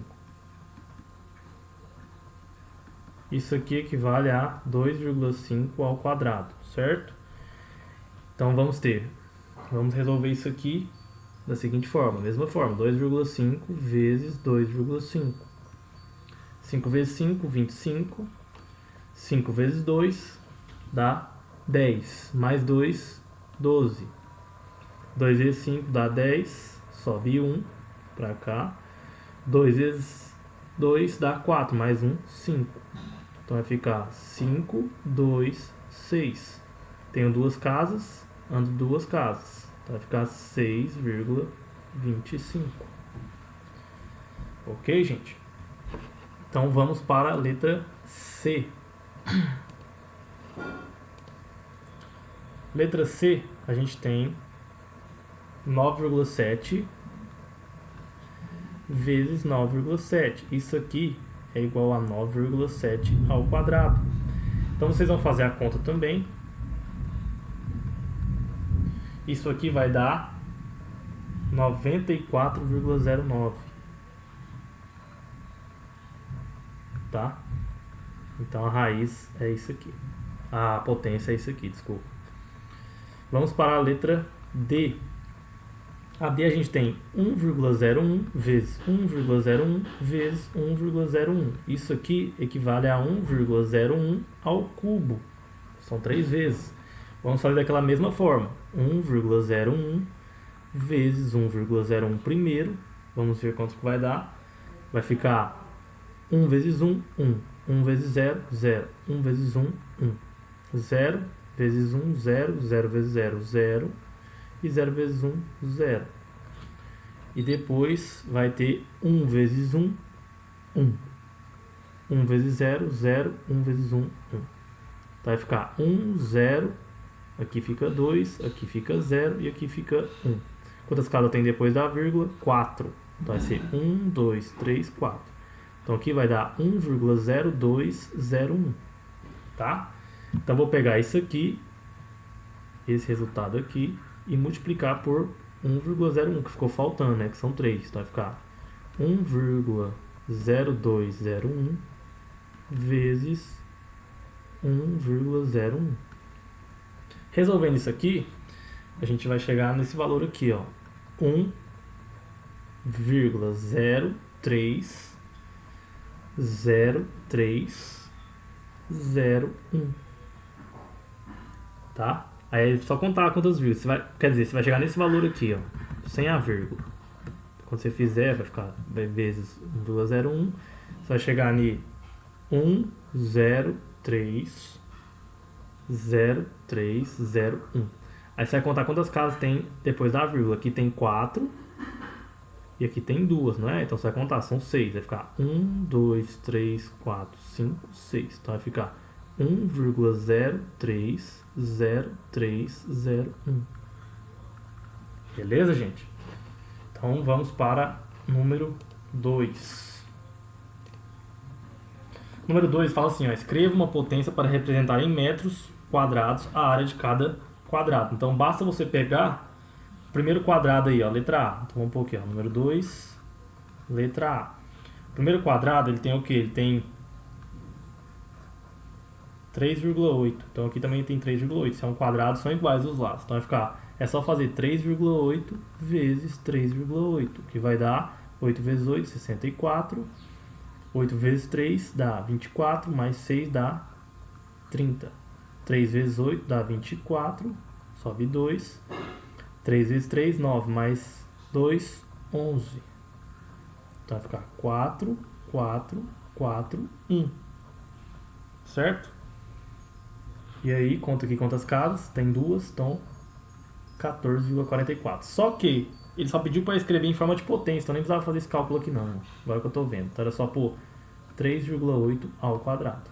Isso aqui equivale a 2,5 ao quadrado, certo? Então vamos resolver isso aqui da seguinte forma, mesma forma, 2,5 vezes 2,5. 5 vezes 5, 25. 5 vezes 2 dá 10. Mais 2, 12. 2 vezes 5 dá 10. Sobe 1 para cá. 2 vezes 2 dá 4. Mais 1, 5. Então vai ficar 5, 2, 6. Tenho duas casas, ando duas casas. Então vai ficar 6,25. Ok, gente? Então vamos para a letra C. Letra C, a gente tem 9,7 vezes 9,7. Isso aqui é igual a 9,7 ao quadrado. Então vocês vão fazer a conta também. Isso aqui vai dar 94,09. Tá? Então a raiz é isso aqui. A potência é isso aqui, desculpa. Vamos para a letra D. A D a gente tem 1,01 vezes 1,01 vezes 1,01. Isso aqui equivale a 1,01 ao cubo. São 3 vezes. Vamos fazer daquela mesma forma. 1,01 vezes 1,01 primeiro. Vamos ver quanto que vai dar. Vai ficar 1 vezes 1, 1. 1 vezes 0, 0. 1 vezes 1, 1. 0 vezes 1, 0. 0 vezes 0, 0. E 0 vezes 1, 0. E depois vai ter 1 vezes 1, 1. 1 vezes 0, 0. 1 vezes 1, 1. Então vai ficar 1, 0. Aqui fica 2, aqui fica 0 e aqui fica 1. Quantas casas tem depois da vírgula? 4. Então vai ser 1, 2, 3, 4. Então aqui vai dar 1,0201. Tá? Então vou pegar isso aqui, esse resultado aqui, e multiplicar por 1,01, que ficou faltando, né? Que são 3. Então vai ficar 1,0201 vezes 1,01. Resolvendo isso aqui, a gente vai chegar nesse valor aqui, ó. 1,030301. Tá? Aí é só contar quantas vírgulas. Quer dizer, você vai chegar nesse valor aqui, ó, sem a vírgula. Quando você fizer, vai ficar vezes 1,01. Você vai chegar em 1,030301. Aí você vai contar quantas casas tem depois da vírgula. Aqui tem 4 e aqui tem 2, não é? Então você vai contar, são 6. Vai ficar 1, 2, 3, 4, 5, 6. Então vai ficar 1,030301. Beleza, gente? Então vamos para número 2. Número 2 fala assim, ó, escreva uma potência para representar em metros quadrados a área de cada quadrado. Então basta você pegar o primeiro quadrado aí, ó, letra A. Então vamos pôr aqui, ó, número 2, letra A. O primeiro quadrado, ele tem o quê? Ele tem 3,8. Então aqui também tem 3,8. Se é um quadrado, são iguais os lados. Então vai ficar, é só fazer 3,8 vezes 3,8, que vai dar 8 vezes 8, 64. 8 vezes 3 dá 24, mais 6 dá 30. 3 vezes 8 dá 24, sobe 2. 3 vezes 3, 9, mais 2, 11. Então vai ficar 4, 4, 4, 1. Certo? E aí, conta aqui quantas casas. Tem 2, então 14,44. Só que ele só pediu para escrever em forma de potência, então nem precisava fazer esse cálculo aqui não. Agora que eu estou vendo. Então era só pôr 3,8 ao quadrado.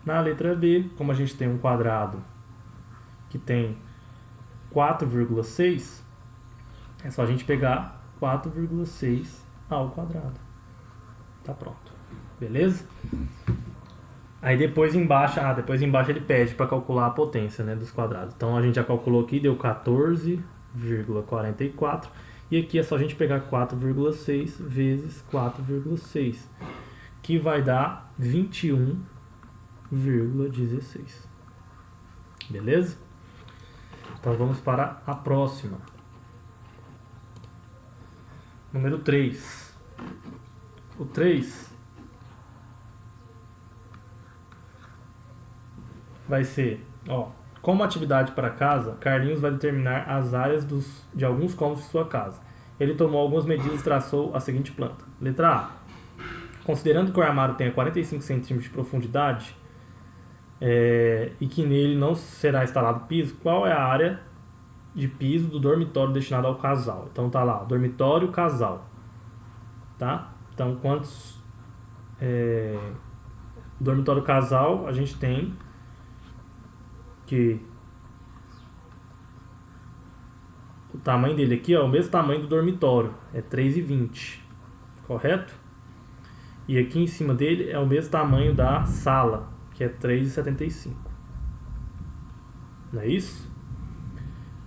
Na letra B, como a gente tem um quadrado que tem 4,6, é só a gente pegar 4,6 ao quadrado. Tá pronto. Beleza? Aí depois embaixo ele pede para calcular a potência, né, dos quadrados. Então a gente já calculou aqui, deu 14,44. E aqui é só a gente pegar 4,6 vezes 4,6, que vai dar 21,16. Beleza? Então vamos para a próxima. Número 3. O 3 vai ser, ó, como atividade para casa, Carlinhos vai determinar as áreas de alguns cômodos de sua casa. Ele tomou algumas medidas e traçou a seguinte planta. Letra A. Considerando que o armário tenha 45 centímetros de profundidade e que nele não será instalado piso, qual é a área de piso do dormitório destinado ao casal? Então tá lá, dormitório, casal. Tá? Então quantos... dormitório casal, a gente tem que o tamanho dele aqui é o mesmo tamanho do dormitório, é 3,20, correto? E aqui em cima dele é o mesmo tamanho da sala, que é 3,75. Não é isso?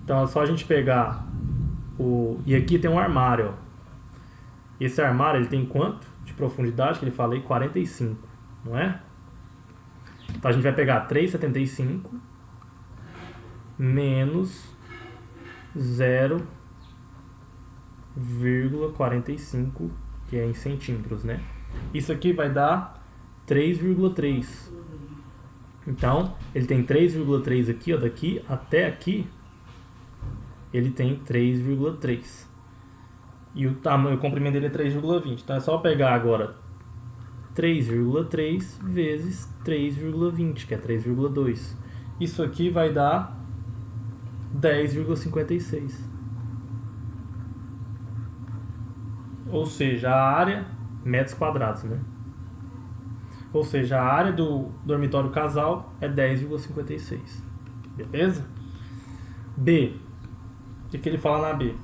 Então é só a gente pegar o... E aqui tem um armário, ó. Esse armário ele tem quanto de profundidade que ele falei? 45, não é? Então a gente vai pegar 3,75 menos 0,45, que é em centímetros, né? Isso aqui vai dar 3,3. Então, ele tem 3,3 aqui, ó, daqui até aqui, ele tem 3,3. E o tamanho, o comprimento dele é 3,20. Então é só pegar agora 3,3 vezes 3,20, que é 3,2. Isso aqui vai dar 10,56. Ou seja, a área, metros quadrados, né? Ou seja, a área do dormitório casal é 10,56. Beleza? B. O que ele fala na B?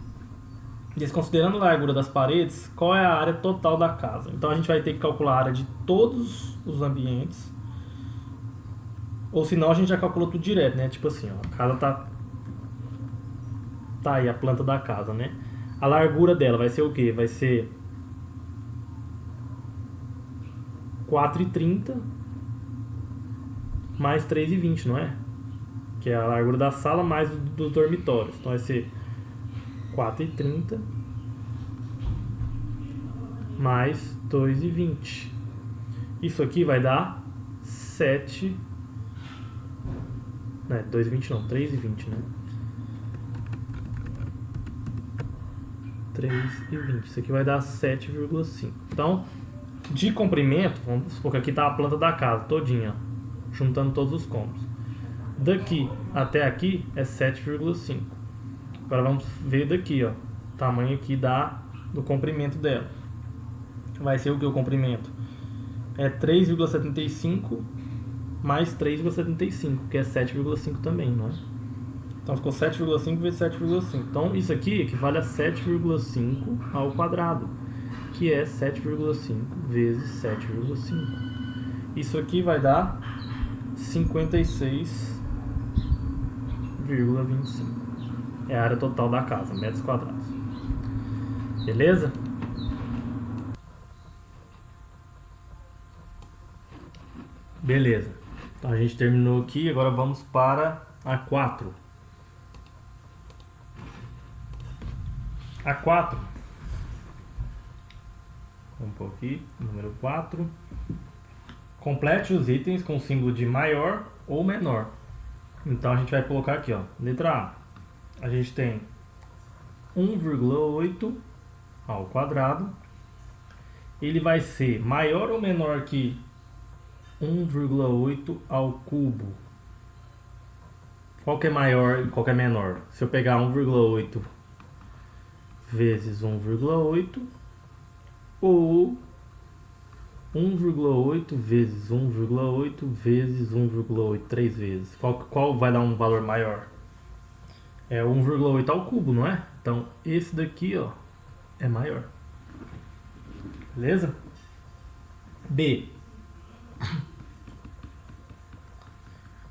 Desconsiderando a largura das paredes, qual é a área total da casa? Então a gente vai ter que calcular a área de todos os ambientes. Ou senão a gente já calculou tudo direto, né? Tipo assim, ó, a casa tá aí a planta da casa, né? A largura dela vai ser o quê? Vai ser 4,30 mais 3,20, não é? Que é a largura da sala mais dos dormitórios. Então vai ser 4,30 mais 2,20. Isso aqui vai dar 7. Não, 2,20 não, 3,20, né? 3,20. Isso aqui vai dar 7,5. Então, de comprimento, vamos supor que aqui tá a planta da casa todinha, juntando todos os cômodos. Daqui até aqui é 7,5. Agora vamos ver daqui, ó, o tamanho aqui do comprimento dela. Vai ser o que o comprimento? É 3,75 mais 3,75, que é 7,5 também, não é? Então ficou 7,5 vezes 7,5. Então isso aqui equivale a 7,5 ao quadrado, que é 7,5 vezes 7,5. Isso aqui vai dar 56,25. É a área total da casa, metros quadrados. Beleza? Beleza. Então a gente terminou aqui, agora vamos para a 4. A 4. Vamos pôr aqui, número 4. Complete os itens com símbolo de maior ou menor. Então a gente vai colocar aqui, ó, letra A. A gente tem 1,8 ao quadrado. Ele vai ser maior ou menor que 1,8 ao cubo? Qual que é maior e qual que é menor? Se eu pegar 1,8 vezes 1,8 ou 1,8 vezes 1,8 vezes 1,8, 3 vezes. Qual vai dar um valor maior? É 1,8 ao cubo, não é? Então, esse daqui, ó, é maior. Beleza? B.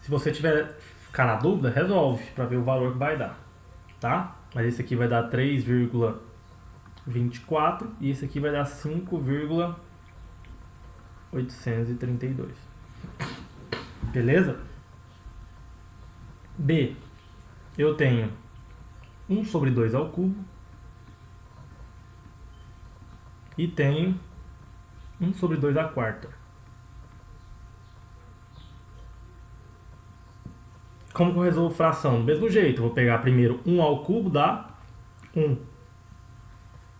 Se você ficar na dúvida, resolve para ver o valor que vai dar, tá? Mas esse aqui vai dar 3,24 e esse aqui vai dar 5,832. Beleza? B. Eu tenho 1 sobre 2 ao cubo e tenho 1 sobre 2 à quarta. Como que eu resolvo fração? Do mesmo jeito, eu vou pegar primeiro 1 ao cubo dá 1.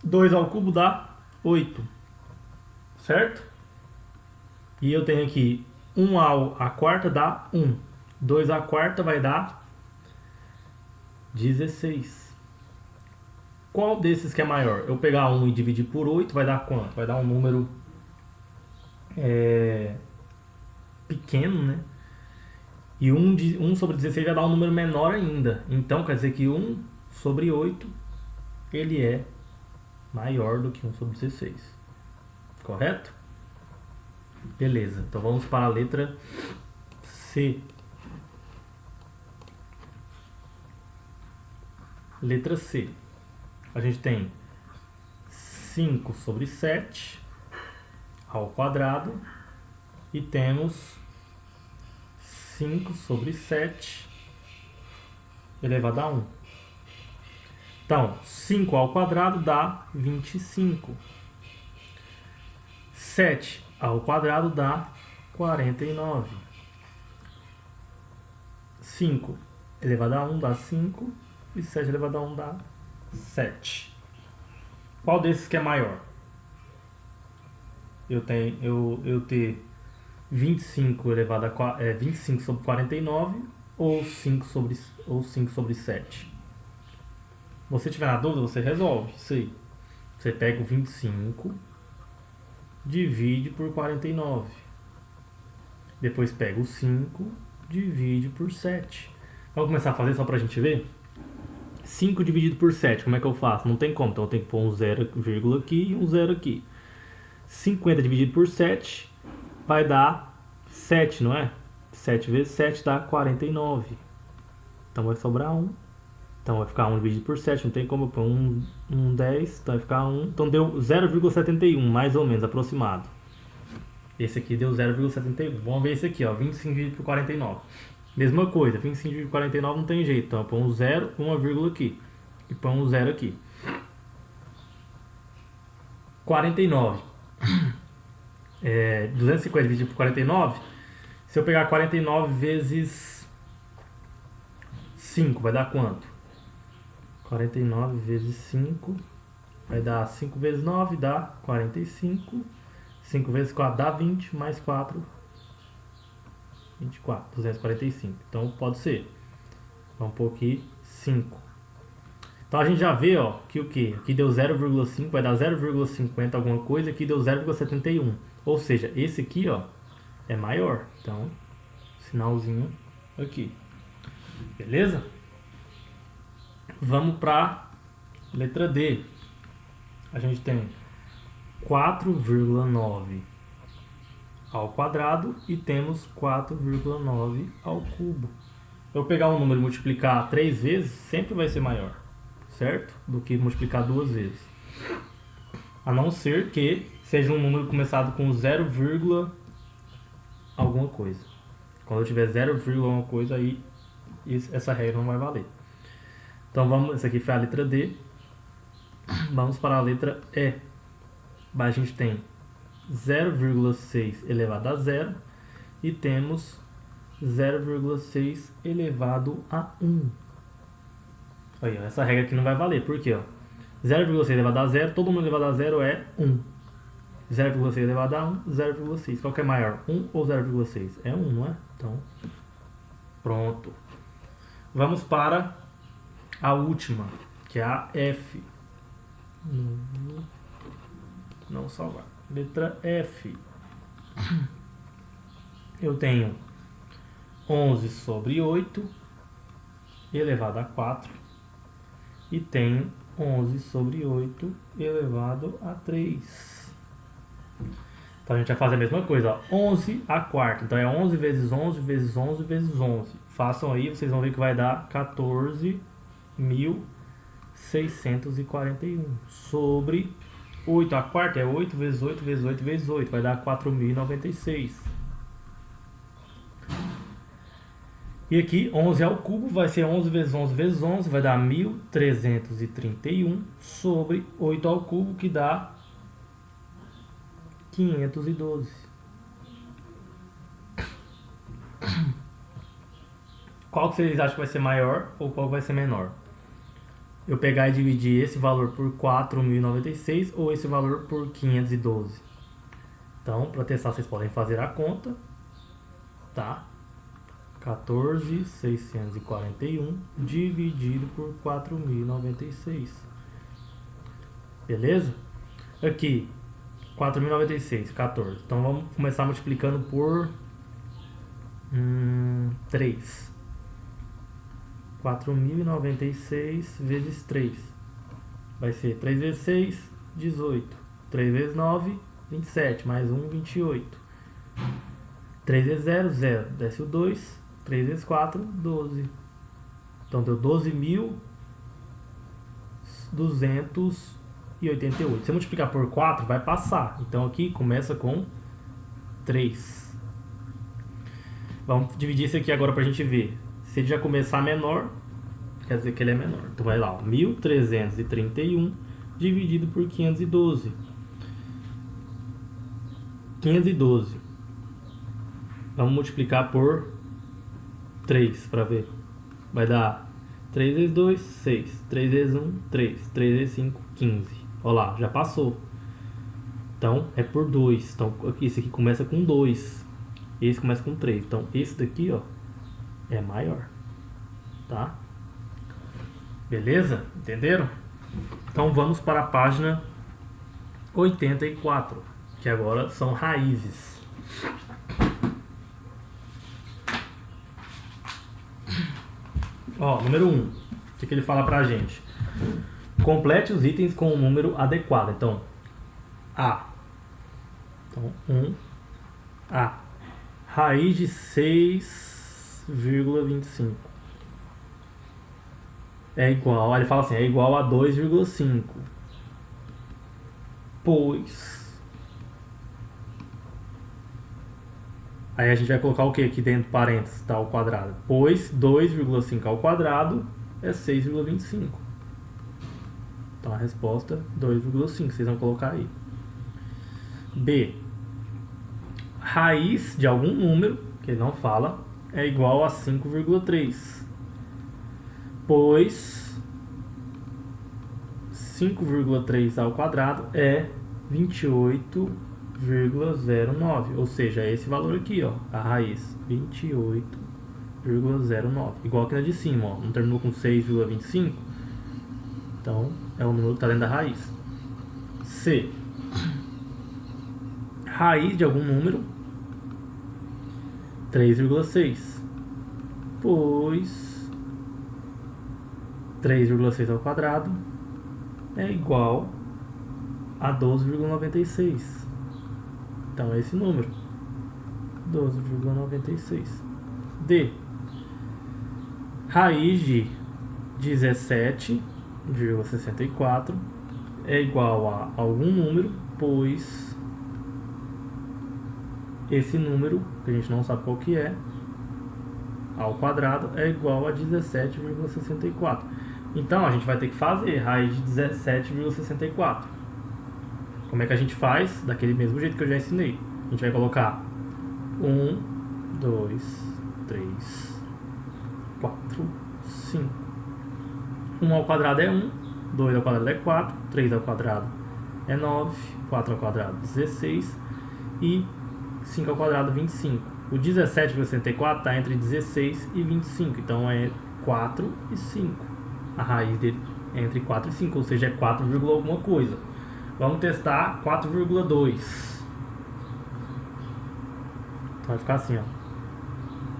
2 ao cubo dá 8. Certo? E eu tenho aqui 1 à quarta dá 1. 2 à quarta vai dar 16. Qual desses que é maior? Eu pegar 1 e dividir por 8 vai dar quanto? Vai dar um número pequeno, né? E 1 sobre 16 vai dar um número menor ainda. Então quer dizer que 1 sobre 8 ele é maior do que 1 sobre 16. Correto? Beleza. Então vamos para a letra C. letra C. A gente tem 5 sobre 7 ao quadrado e temos 5 sobre 7 elevado a 1. Então, 5 ao quadrado dá 25. 7 ao quadrado dá 49. 5 elevado a 1 dá 5 e 7 elevado a 1 dá 7. Qual desses que é maior? Eu ter 25 elevado a 25 sobre 49 ou 5 sobre 7? Se você tiver na dúvida, você resolve isso aí. Você pega o 25, divide por 49. Depois pega o 5, divide por 7. Vamos começar a fazer só pra gente ver? 5 dividido por 7, como é que eu faço? Não tem como, então eu tenho que pôr um 0, aqui e um 0 aqui. 50 dividido por 7 vai dar 7, não é? 7 vezes 7 dá 49. Então vai sobrar 1. Então vai ficar 1 dividido por 7, não tem como eu pôr um 10, então vai ficar 1. Então deu 0,71, mais ou menos, aproximado. Esse aqui deu 0,71. Vamos ver esse aqui, ó, 25 dividido por 49. Mesma coisa, 25 dividido por 49 não tem jeito. Então eu ponho um 0, uma vírgula aqui. E põe um 0 aqui. 49. 250 dividido por 49. Se eu pegar 49 vezes 5, vai dar quanto? 49 vezes 5 vai dar 5 vezes 9, dá 45. 5 vezes 4 dá 20, mais 4, 24, 245. Então pode ser. Vamos pôr aqui 5. Então a gente já vê, ó, que o que? Aqui deu 0,5, vai dar 0,50 alguma coisa, aqui deu 0,71. Ou seja, esse aqui, ó, é maior. Então, sinalzinho aqui. Beleza? Vamos para letra D. A gente tem 4,9 ao quadrado e temos 4,9 ao cubo. Eu pegar um número e multiplicar 3 vezes, sempre vai ser maior, certo? Do que multiplicar 2 vezes. A não ser que seja um número começado com 0, alguma coisa. Quando eu tiver 0, alguma coisa, aí essa regra não vai valer. Então vamos, essa aqui foi a letra D. Vamos para a letra E. A gente tem 0,6 elevado a 0 e temos 0,6 elevado a 1. Aí, ó, essa regra aqui não vai valer, por quê? 0,6 elevado a 0, todo mundo elevado a 0 é 1. 0,6 elevado a 1, 0,6. Qual que é maior, 1 ou 0,6? É 1, não é? Então, pronto. Vamos para a última, que é a F. Não salvar. Letra F. Eu tenho 11 sobre 8 elevado a 4 e tenho 11 sobre 8 elevado a 3. Então a gente vai fazer a mesma coisa, ó. 11 a quarta. Então é 11 vezes 11 vezes 11 vezes 11. Façam aí, vocês vão ver que vai dar 14.641 sobre 8 a quarta é 8 vezes 8 vezes 8 vezes 8. Vai dar 4.096. E aqui 11 ao cubo vai ser 11 vezes 11 vezes 11. Vai dar 1.331 sobre 8 ao cubo, que dá 512. Qual que vocês acham que vai ser maior ou qual vai ser menor? Eu pegar e dividir esse valor por 4.096 ou esse valor por 512. Então, para testar, vocês podem fazer a conta, tá? 14.641 dividido por 4.096. Beleza? Aqui, 4.096, 14. Então, vamos começar multiplicando por 3. 4.096 vezes 3 vai ser 3 vezes 6, 18. 3 vezes 9, 27. Mais 1, 28. 3 vezes 0, 0. Desce o 2. 3 vezes 4, 12. Então deu 12.000 288. Se eu multiplicar por 4, vai passar. Então aqui começa com 3. Vamos dividir isso aqui agora pra gente ver. Se ele já começar menor, quer dizer que ele é menor. Então vai lá, ó, 1.331 dividido por 512. 512. Vamos multiplicar por 3 para ver. Vai dar 3 vezes 2, 6. 3 vezes 1, 3. 3 vezes 5, 15. Olha lá, já passou. Então é por 2. Então esse aqui começa com 2. Esse começa com 3. Então esse daqui, ó, é maior. Tá? Beleza? Entenderam? Então vamos para a página 84, que agora são raízes. Ó, número 1. O que ele fala pra gente? Complete os itens com o número adequado. Então, A. Então, 1A. Raiz de 6,25 é igual, ele fala assim, é igual a 2,5. Pois. Aí a gente vai colocar o que aqui dentro do parênteses, tá, ao quadrado? Pois 2,5 ao quadrado é 6,25. Então a resposta 2,5, vocês vão colocar aí. B. Raiz de algum número, que ele não fala, é igual a 5,3. Pois 5,3 ao quadrado é 28,09. Ou seja, é esse valor aqui, ó, a raiz, 28,09. Igual aqui na de cima, ó, não terminou com 6,25? Então, é o número que está dentro da raiz. C. Raiz de algum número, 3,6. Pois 3,6 ao quadrado é igual a 12,96. Então é esse número, 12,96. D. Raiz de 17,64 é igual a algum número, pois esse número, que a gente não sabe qual que é, ao quadrado é igual a 17,64. Então a gente vai ter que fazer raiz de 17,64. Como é que a gente faz? Daquele mesmo jeito que eu já ensinei. A gente vai colocar 1, 2, 3, 4, 5. 1 ao quadrado é 1, 2 ao quadrado é 4, 3 ao quadrado é 9, 4 ao quadrado 16 e 5 ao quadrado 25. O 17,64 está entre 16 e 25, então é 4 e 5. A raiz dele é entre 4 e 5, ou seja, é 4, alguma coisa. Vamos testar 4,2. Então vai ficar assim, ó.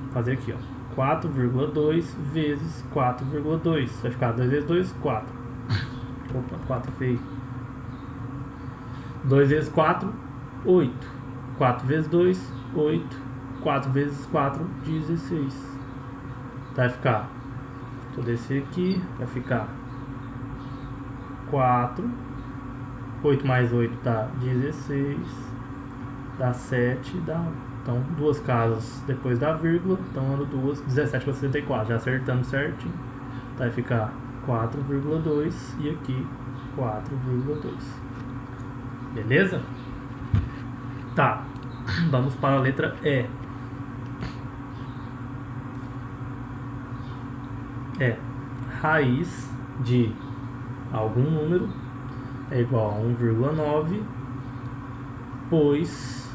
Vou fazer aqui, ó. 4,2 vezes 4,2. Vai ficar 2 vezes 2, 4. Opa, 4 feio. 2 vezes 4, 8. 4 vezes 2, 8. 4 vezes 4, 16. Vai ficar, vou descer aqui, vai ficar 4. 8 mais 8 dá 16. Dá 7, dá 1. Então, duas casas depois da vírgula, então ando 2, 17 para 64, já acertamos certinho. Vai ficar 4,2 e aqui 4,2. Beleza? Tá, vamos para a letra E. É raiz de algum número é igual a 1,9, pois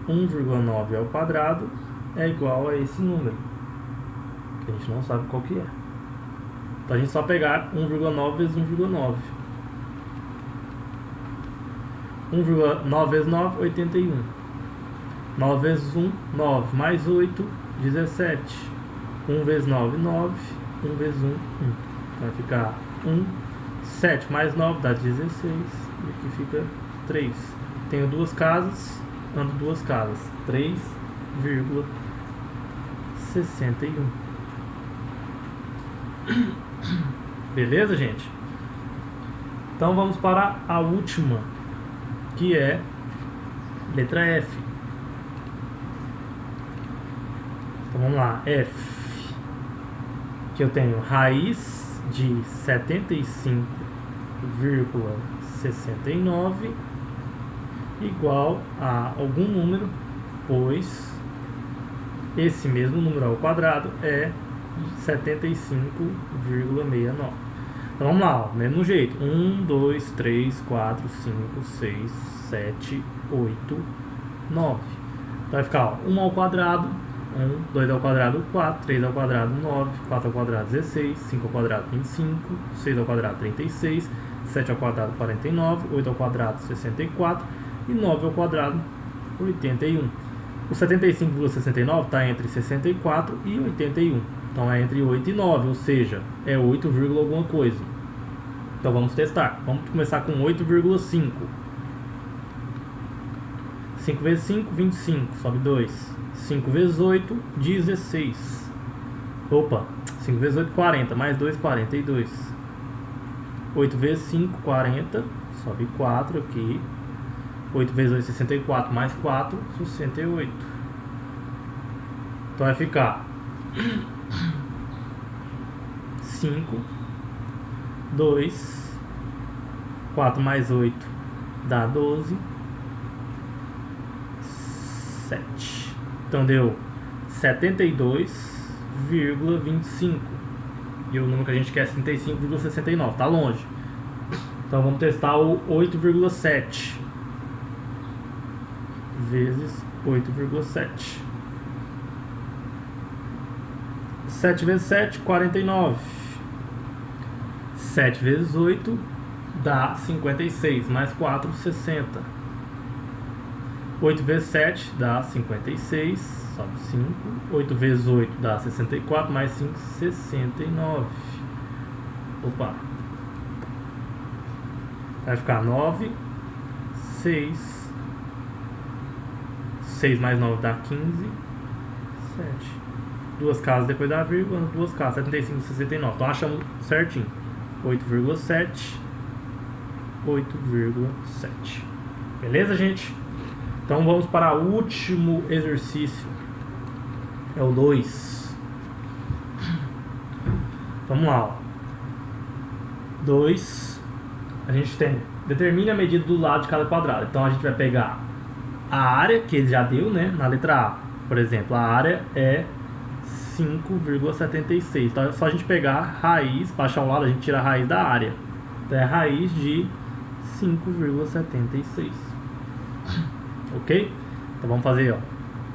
1,9 ao quadrado é igual a esse número, que a gente não sabe qual que é. Então a gente só pegar 1,9 vezes 1,9. 1,9 vezes 9, 81. 9 vezes 1, 9. Mais 8, 17. 1 vezes 9, 9. 1 vezes 1, 1. Vai ficar 1. 7 mais 9 dá 16. E aqui fica 3. Tenho duas casas, ando duas casas. 3,61. Beleza, gente? Então vamos para a última, que é letra F. Então vamos lá, F, que eu tenho raiz de 75,69 igual a algum número, pois esse mesmo número ao quadrado é 75,69. Então vamos lá, ó, mesmo jeito. 1, 2, 3, 4, 5, 6, 7, 8, 9. Então vai ficar, ó, 1 ao quadrado, 1, 2 ao quadrado, 4, 3 ao quadrado, 9, 4 ao quadrado, 16, 5 ao quadrado, 25, 6 ao quadrado, 36, 7 ao quadrado, 49, 8 ao quadrado, 64 e 9 ao quadrado, 81. O 75,69 está entre 64 e 81. Então é entre 8 e 9, ou seja, é 8, alguma coisa. Então vamos testar. Vamos começar com 8,5. 5 vezes 5, 25, sobe 2. 5 vezes 8, 16. Opa, 5 vezes 8, 40, mais 2, 42. 8 vezes 5, 40, sobe 4 aqui. 8 vezes 8, 64, mais 4, 68. Então vai ficar 5, 2, 4 mais 8 dá 12, 7. Então deu 72,25. E o número que a gente quer é 35,69. Tá longe. Então vamos testar o 8,7 vezes 8,7. 7 vezes 7, 49. 7 vezes 8 dá 56, mais 4, 60. 8 vezes 7 dá 56, sobe 5. 8 vezes 8 dá 64, mais 5, 69. Opa. Vai ficar 9, 6. 6 mais 9 dá 15, 7. Duas casas depois da vírgula, duas casas, 75, 69. Então achamos certinho. 8,7. 8,7. Beleza, gente? Então vamos para o último exercício. É o 2. Vamos lá, ó. 2. A gente tem. Determine a medida do lado de cada quadrado. Então a gente vai pegar a área que ele já deu, né? Na letra A, por exemplo, a área é 5,76. Então é só a gente pegar a raiz, para achar um lado, a gente tira a raiz da área. Então é a raiz de 5,76. Ok? Então vamos fazer, ó.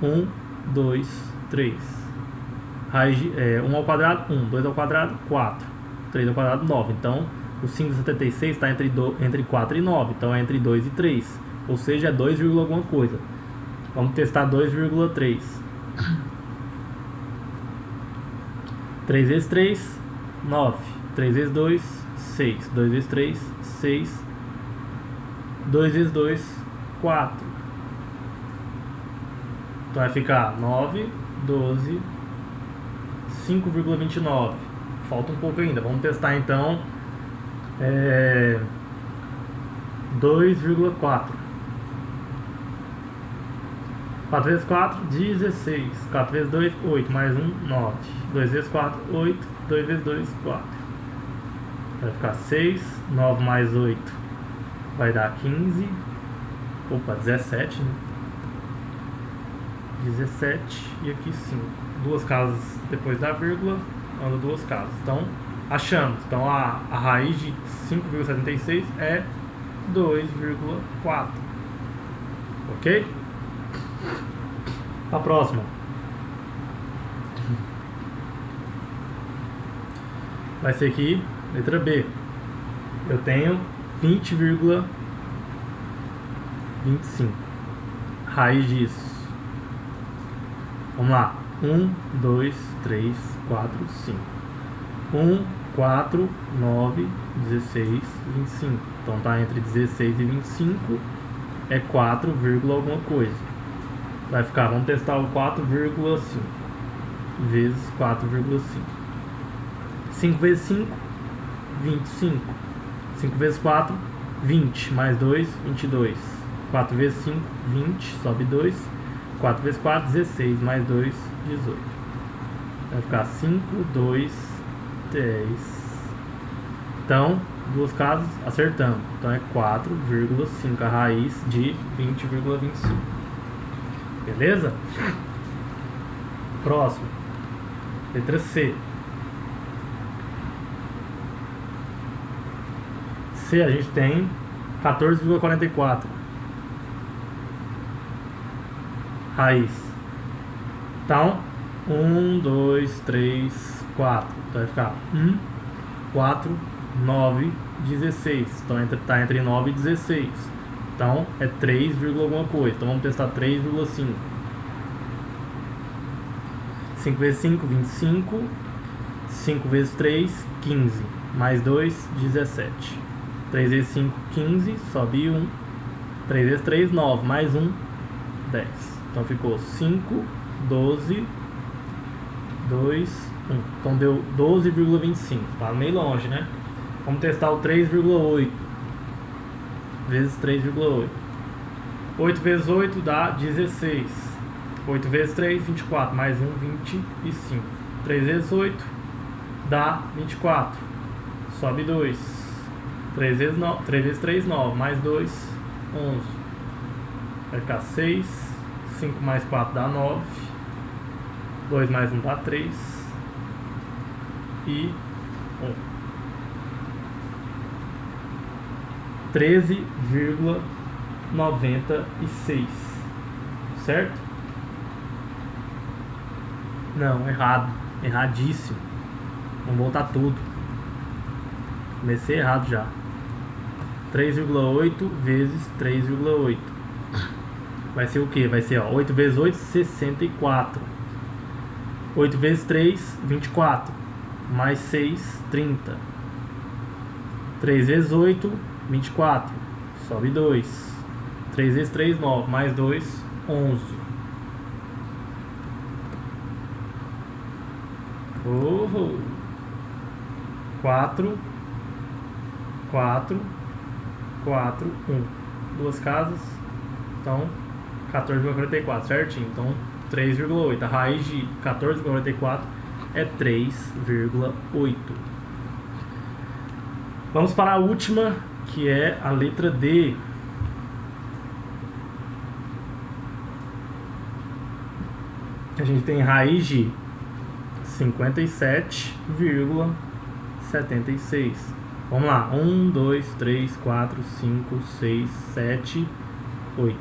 1, 2, 3. Raiz de, 1 ao quadrado, 1. 2 ao quadrado, 4. 3 ao quadrado, 9. Então o 5,76 está entre 4 e 9. Então é entre 2 e 3. Ou seja, é 2, alguma coisa. Vamos testar 2,3. 3 vezes 3, 9. 3 vezes 2, 6. 2 vezes 3, 6. 2 vezes 2, 4. Então vai ficar 9, 12, 5,29. Falta um pouco ainda. Vamos testar então 2,4. 4 vezes 4, 16. 4 vezes 2, 8. Mais 1, 9. 2 vezes 4, 8. 2 vezes 2, 4. Vai ficar 6. 9 mais 8 vai dar 15. Opa, 17, né? 17 e aqui 5. Duas casas depois da vírgula, anda duas casas. Então, achamos. Então, a raiz de 5,76 é 2,4. Ok? A próxima vai ser aqui, letra B. Eu tenho 20,25. Raiz disso. Vamos lá. 1, 2, 3, 4, 5. 1, 4, 9, 16, 25. Então tá entre 16 e 25. É 4, alguma coisa. Vai ficar, vamos testar o 4,5 vezes 4,5. 5 vezes 5, 25. 5 vezes 4, 20. Mais 2, 22. 4 vezes 5, 20. Sobe 2. 4 vezes 4, 16. Mais 2, 18. Vai ficar 5, 2, 10. Então, duas casas, acertamos. Então é 4,5 a raiz de 20,25. Beleza? Próximo. Letra C. C a gente tem 14,44. Raiz. Então, 1, 2, 3, 4. Então vai ficar 1, 4, 9, 16. Então está entre 9 e 16. Então é 3, alguma coisa. Então vamos testar 3,5. 5 vezes 5, 25. 5 vezes 3, 15. Mais 2, 17. 3 vezes 5, 15. Sobe 1. 3 vezes 3, 9. Mais 1, 10. Então ficou 5, 12, 2, 1. Então deu 12,25. Tá meio longe, né? Vamos testar o 3,8 vezes 3,8. 8 vezes 8 dá 16. 8 vezes 3, 24. Mais 1, 25. 3 vezes 8 dá 24. Sobe 2. 3 vezes 3, 9. Mais 2, 11. Vai ficar 6. 5 mais 4 dá 9. 2 mais 1 dá 3. E 1. 13,96. Certo? Não, errado. Erradíssimo. Vamos voltar tudo. Comecei errado já. 3,8 vezes 3,8. Vai ser o que? Vai ser 8 vezes 8, 64. 8 vezes 3, 24. Mais 6, 30. 3 vezes 8, 24. Sobe 2. 3 vezes 3, 9. Mais 2, 11. Oh. 4, 4, 4, 1. Duas casas. Então, 14,44, certinho. Então, 3,8. A raiz de 14,44 é 3,8. Vamos para a última, que é a letra D. A gente tem raiz de 57,76. Vamos lá. 1, 2, 3, 4, 5, 6, 7, 8.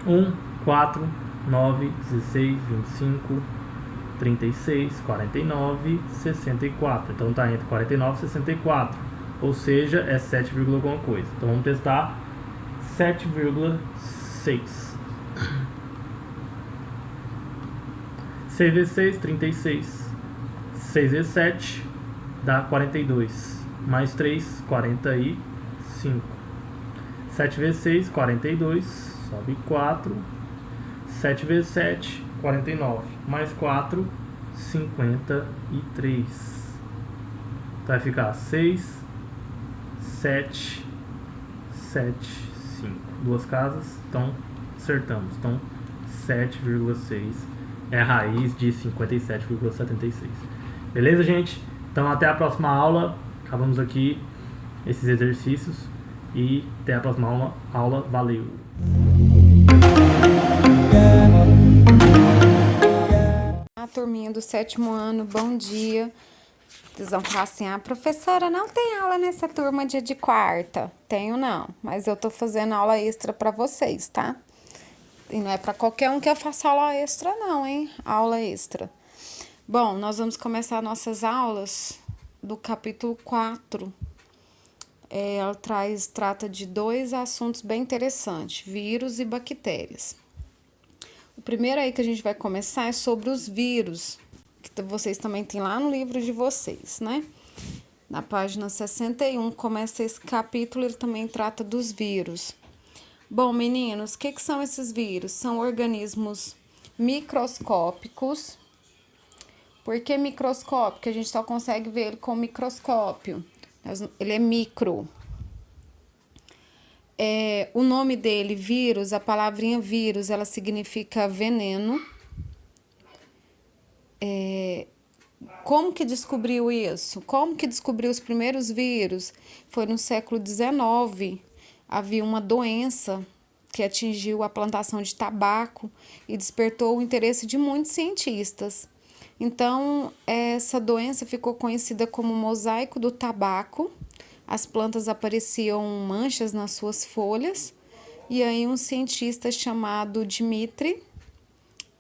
1, 4, 9, 16, 25, 36, 49, 64. Então tá entre 49 e 64. Ou seja, é 7, alguma coisa. Então vamos testar 7,6. 6 vezes 6, 36. 6 vezes 7 dá 42. Mais 3, 45. 7 vezes 6, 42. Sobe 4. 7 vezes 7, 49. Mais 4, 53. Vai ficar 6, 7, 7, 5. Duas casas. Então, acertamos. Então, 7,6 é a raiz de 57,76. Beleza, gente? Então, até a próxima aula. Acabamos aqui esses exercícios. E até a próxima aula. Valeu! A turminha do 7º ano, bom dia. Vocês vão falar assim, professora, não tem aula nessa turma dia de quarta? Tenho não, mas eu tô fazendo aula extra pra vocês, tá? E não é pra qualquer um que eu faça aula extra não, hein? Aula extra. Bom, nós vamos começar nossas aulas do capítulo 4. Ela trata de 2 assuntos bem interessantes, vírus e bactérias. O primeiro aí que a gente vai começar é sobre os vírus, que vocês também têm lá no livro de vocês, né? Na página 61 começa esse capítulo, ele também trata dos vírus. Bom, meninos, o que são esses vírus? São organismos microscópicos. Por que microscópico? Porque a gente só consegue ver ele com microscópio. Ele é micro. O nome dele, vírus, a palavrinha vírus, ela significa veneno. Como que descobriu isso? Como que descobriu os primeiros vírus? Foi no século XIX. Havia uma doença que atingiu a plantação de tabaco e despertou o interesse de muitos cientistas. Então, essa doença ficou conhecida como mosaico do tabaco. As plantas apareciam manchas nas suas folhas. E aí um cientista chamado Dmitri,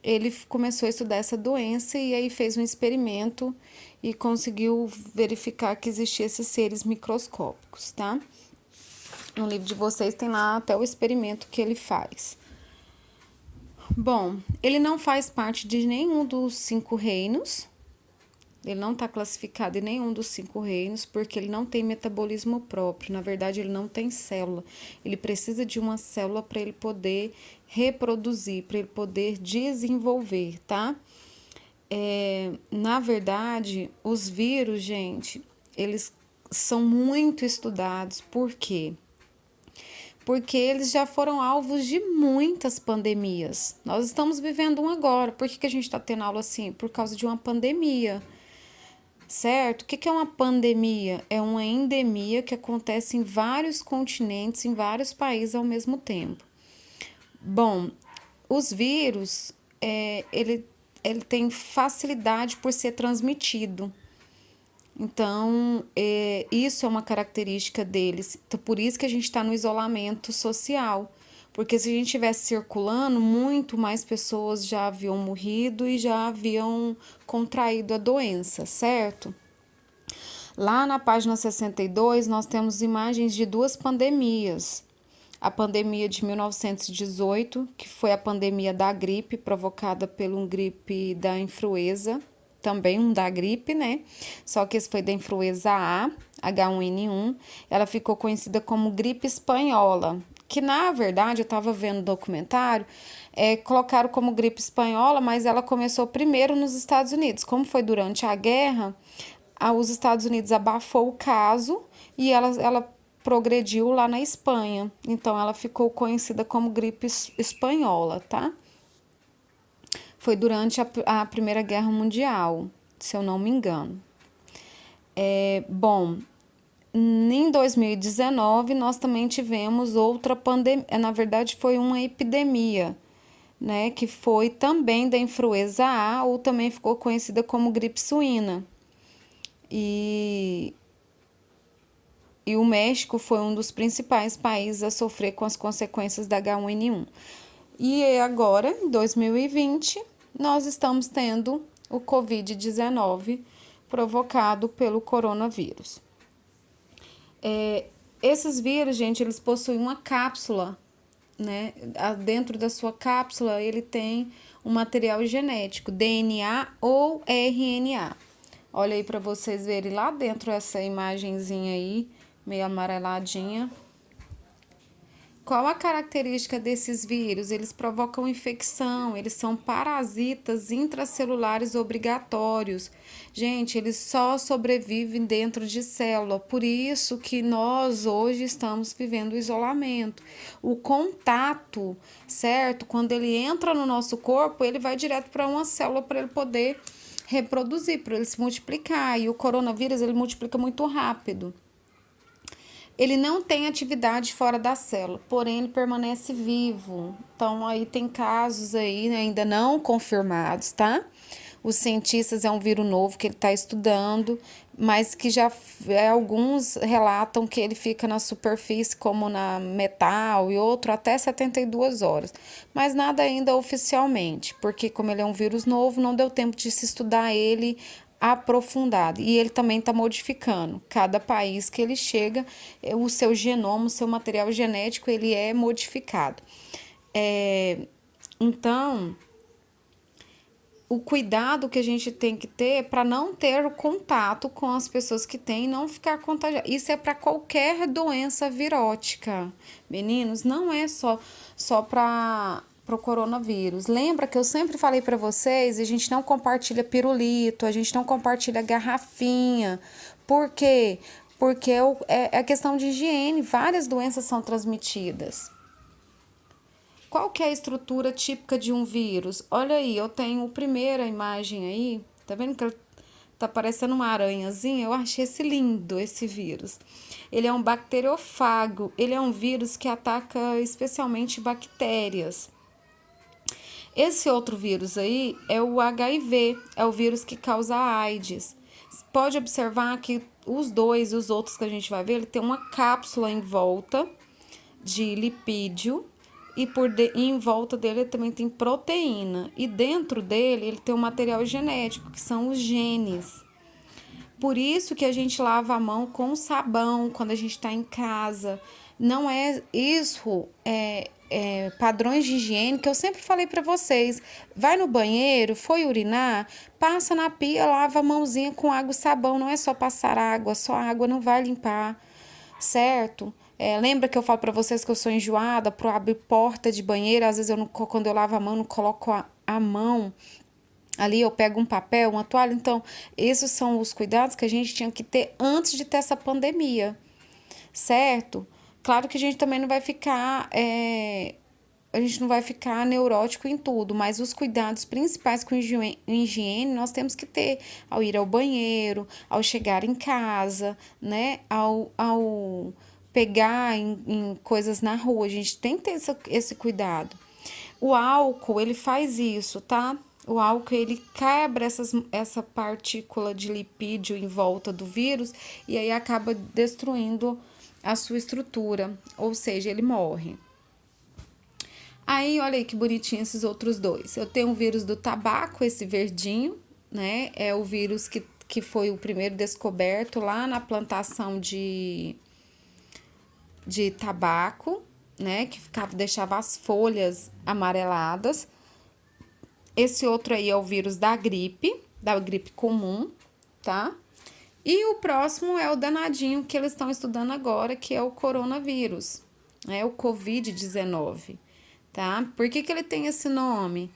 ele começou a estudar essa doença e aí fez um experimento e conseguiu verificar que existiam esses seres microscópicos, tá? No livro de vocês tem lá até o experimento que ele faz. Bom, ele não faz parte de nenhum dos 5 reinos. Ele não está classificado em nenhum dos 5 reinos porque ele não tem metabolismo próprio. Na verdade, ele não tem célula. Ele precisa de uma célula para ele poder reproduzir, para ele poder desenvolver, tá? Na verdade, os vírus, gente, eles são muito estudados. Por quê? Porque eles já foram alvos de muitas pandemias. Nós estamos vivendo um agora. Por que a gente está tendo aula assim? Por causa de uma pandemia. Certo? O que é uma pandemia? É uma endemia que acontece em vários continentes, em vários países ao mesmo tempo. Bom, os vírus, ele tem facilidade por ser transmitido. Então, isso é uma característica deles. Então, por isso que a gente está no isolamento social. Porque se a gente estivesse circulando, muito mais pessoas já haviam morrido e já haviam contraído a doença, certo? Lá na página 62, nós temos imagens de 2 pandemias. A pandemia de 1918, que foi a pandemia da gripe, provocada pelo gripe da influenza, também um da gripe, né? Só que esse foi da influenza A, H1N1. Ela ficou conhecida como gripe espanhola, que na verdade, eu estava vendo o documentário, colocaram como gripe espanhola, mas ela começou primeiro nos Estados Unidos. Como foi durante a guerra, os Estados Unidos abafou o caso e ela progrediu lá na Espanha. Então, ela ficou conhecida como gripe espanhola, tá? Foi durante a Primeira Guerra Mundial, se eu não me engano. Bom, em 2019, nós também tivemos outra pandemia, na verdade foi uma epidemia, né, que foi também da influenza A, ou também ficou conhecida como gripe suína. E o México foi um dos principais países a sofrer com as consequências da H1N1. E agora, em 2020, nós estamos tendo o Covid-19 provocado pelo coronavírus. Esses vírus, gente, eles possuem uma cápsula, né? Dentro da sua cápsula, ele tem um material genético, DNA ou RNA. Olha aí para vocês verem lá dentro essa imagenzinha aí, meio amareladinha. Qual a característica desses vírus? Eles provocam infecção, eles são parasitas intracelulares obrigatórios. Gente, eles só sobrevivem dentro de célula, por isso que nós hoje estamos vivendo o isolamento. O contato, certo? Quando ele entra no nosso corpo, ele vai direto para uma célula para ele poder reproduzir, para ele se multiplicar. E o coronavírus, ele multiplica muito rápido. Ele não tem atividade fora da célula, porém ele permanece vivo. Então, aí tem casos aí ainda não confirmados, tá? Os cientistas, é um vírus novo que ele está estudando, mas que já alguns relatam que ele fica na superfície, como na metal, e outro até 72 horas. Mas nada ainda oficialmente, porque como ele é um vírus novo, não deu tempo de se estudar ele aprofundado. E ele também está modificando. Cada país que ele chega, o seu genoma, o seu material genético, ele é modificado. Então, o cuidado que a gente tem que ter é para não ter o contato com as pessoas que têm e não ficar contagiado. Isso é para qualquer doença virótica. Meninos, não é só para o coronavírus. Lembra que eu sempre falei para vocês, a gente não compartilha pirulito, a gente não compartilha garrafinha. Por quê? porque é questão de higiene, várias doenças são transmitidas. Qual que é a estrutura típica de um vírus? Olha aí, eu tenho a primeira imagem aí, tá vendo que ele tá parecendo uma aranhazinha? Eu achei lindo, esse vírus. Ele é um bacteriófago, ele é um vírus que ataca especialmente bactérias. Esse outro vírus aí é o HIV, é o vírus que causa a AIDS. Pode observar que os outros que a gente vai ver, ele tem uma cápsula em volta de lipídio e em volta dele também tem proteína. E dentro dele ele tem um material genético, que são os genes. Por isso que a gente lava a mão com sabão quando a gente está em casa. Não é isso, padrões de higiene que eu sempre falei para vocês. Vai no banheiro, foi urinar, passa na pia, lava a mãozinha com água e sabão. Não é só passar água, só água não vai limpar, certo? Lembra que eu falo para vocês que eu sou enjoada para abrir porta de banheiro? Às vezes quando eu lavo a mão, não coloco a mão. Ali eu pego um papel, uma toalha. Então, esses são os cuidados que a gente tinha que ter antes de ter essa pandemia, certo? Claro que a gente também não vai ficar, a gente não vai ficar neurótico em tudo, mas os cuidados principais com higiene nós temos que ter ao ir ao banheiro, ao chegar em casa, né? Ao pegar em coisas na rua, a gente tem que ter esse cuidado. O álcool, ele faz isso, tá? O álcool, ele quebra essa partícula de lipídio em volta do vírus e aí acaba destruindo a sua estrutura, ou seja, ele morre. Aí, olha aí que bonitinho esses outros dois. Eu tenho o vírus do tabaco, esse verdinho, né? É o vírus que foi o primeiro descoberto lá na plantação de tabaco, né? Que deixava as folhas amareladas. Esse outro aí é o vírus da gripe comum, tá? E o próximo é o danadinho que eles estão estudando agora, que é o coronavírus, né? O Covid-19, tá? Por que ele tem esse nome?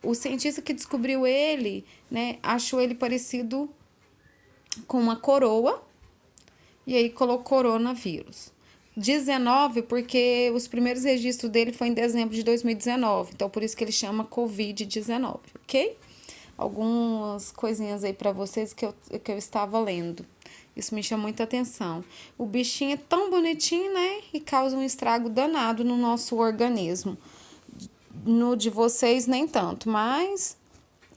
O cientista que descobriu ele, né, achou ele parecido com uma coroa e aí colocou coronavírus. 19, porque os primeiros registros dele foi em dezembro de 2019, então por isso que ele chama Covid-19, ok? Algumas coisinhas aí para vocês que eu estava lendo. Isso me chama muita atenção. O bichinho é tão bonitinho, né? E causa um estrago danado no nosso organismo. No de vocês, nem tanto, mas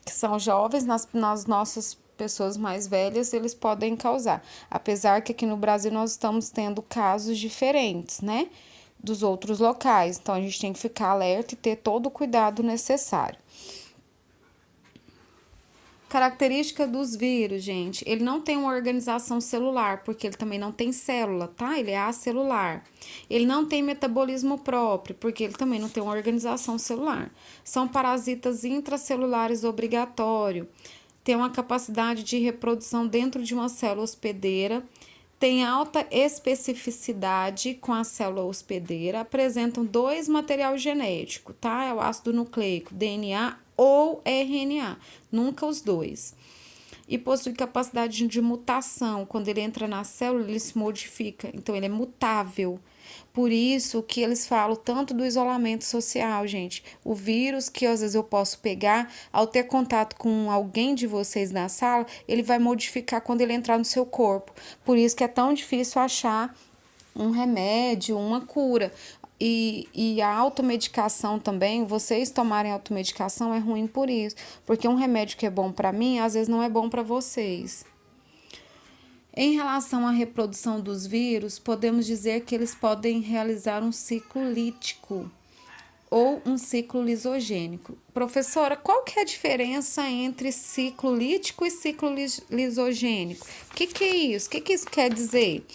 que são jovens, nas nossas pessoas mais velhas, eles podem causar. Apesar que aqui no Brasil nós estamos tendo casos diferentes, né? Dos outros locais. Então, a gente tem que ficar alerta e ter todo o cuidado necessário. Característica dos vírus, gente, ele não tem uma organização celular, porque ele também não tem célula, tá? Ele é acelular. Ele não tem metabolismo próprio, porque ele também não tem uma organização celular. São parasitas intracelulares obrigatórios. Tem uma capacidade de reprodução dentro de uma célula hospedeira. Tem alta especificidade com a célula hospedeira. Apresentam 2 materiais genéticos, tá? É o ácido nucleico, DNA ou RNA, nunca os 2. E possui capacidade de mutação. Quando ele entra na célula, ele se modifica. Então, ele é mutável. Por isso que eles falam tanto do isolamento social, gente. O vírus que às vezes eu posso pegar, ao ter contato com alguém de vocês na sala, ele vai modificar quando ele entrar no seu corpo. Por isso que é tão difícil achar um remédio, uma cura. E a automedicação também, vocês tomarem automedicação é ruim por isso. Porque um remédio que é bom para mim, às vezes não é bom para vocês. Em relação à reprodução dos vírus, podemos dizer que eles podem realizar um ciclo lítico ou um ciclo lisogênico. Professora, qual que é a diferença entre ciclo lítico e ciclo lisogênico? O que é isso? O que isso quer dizer?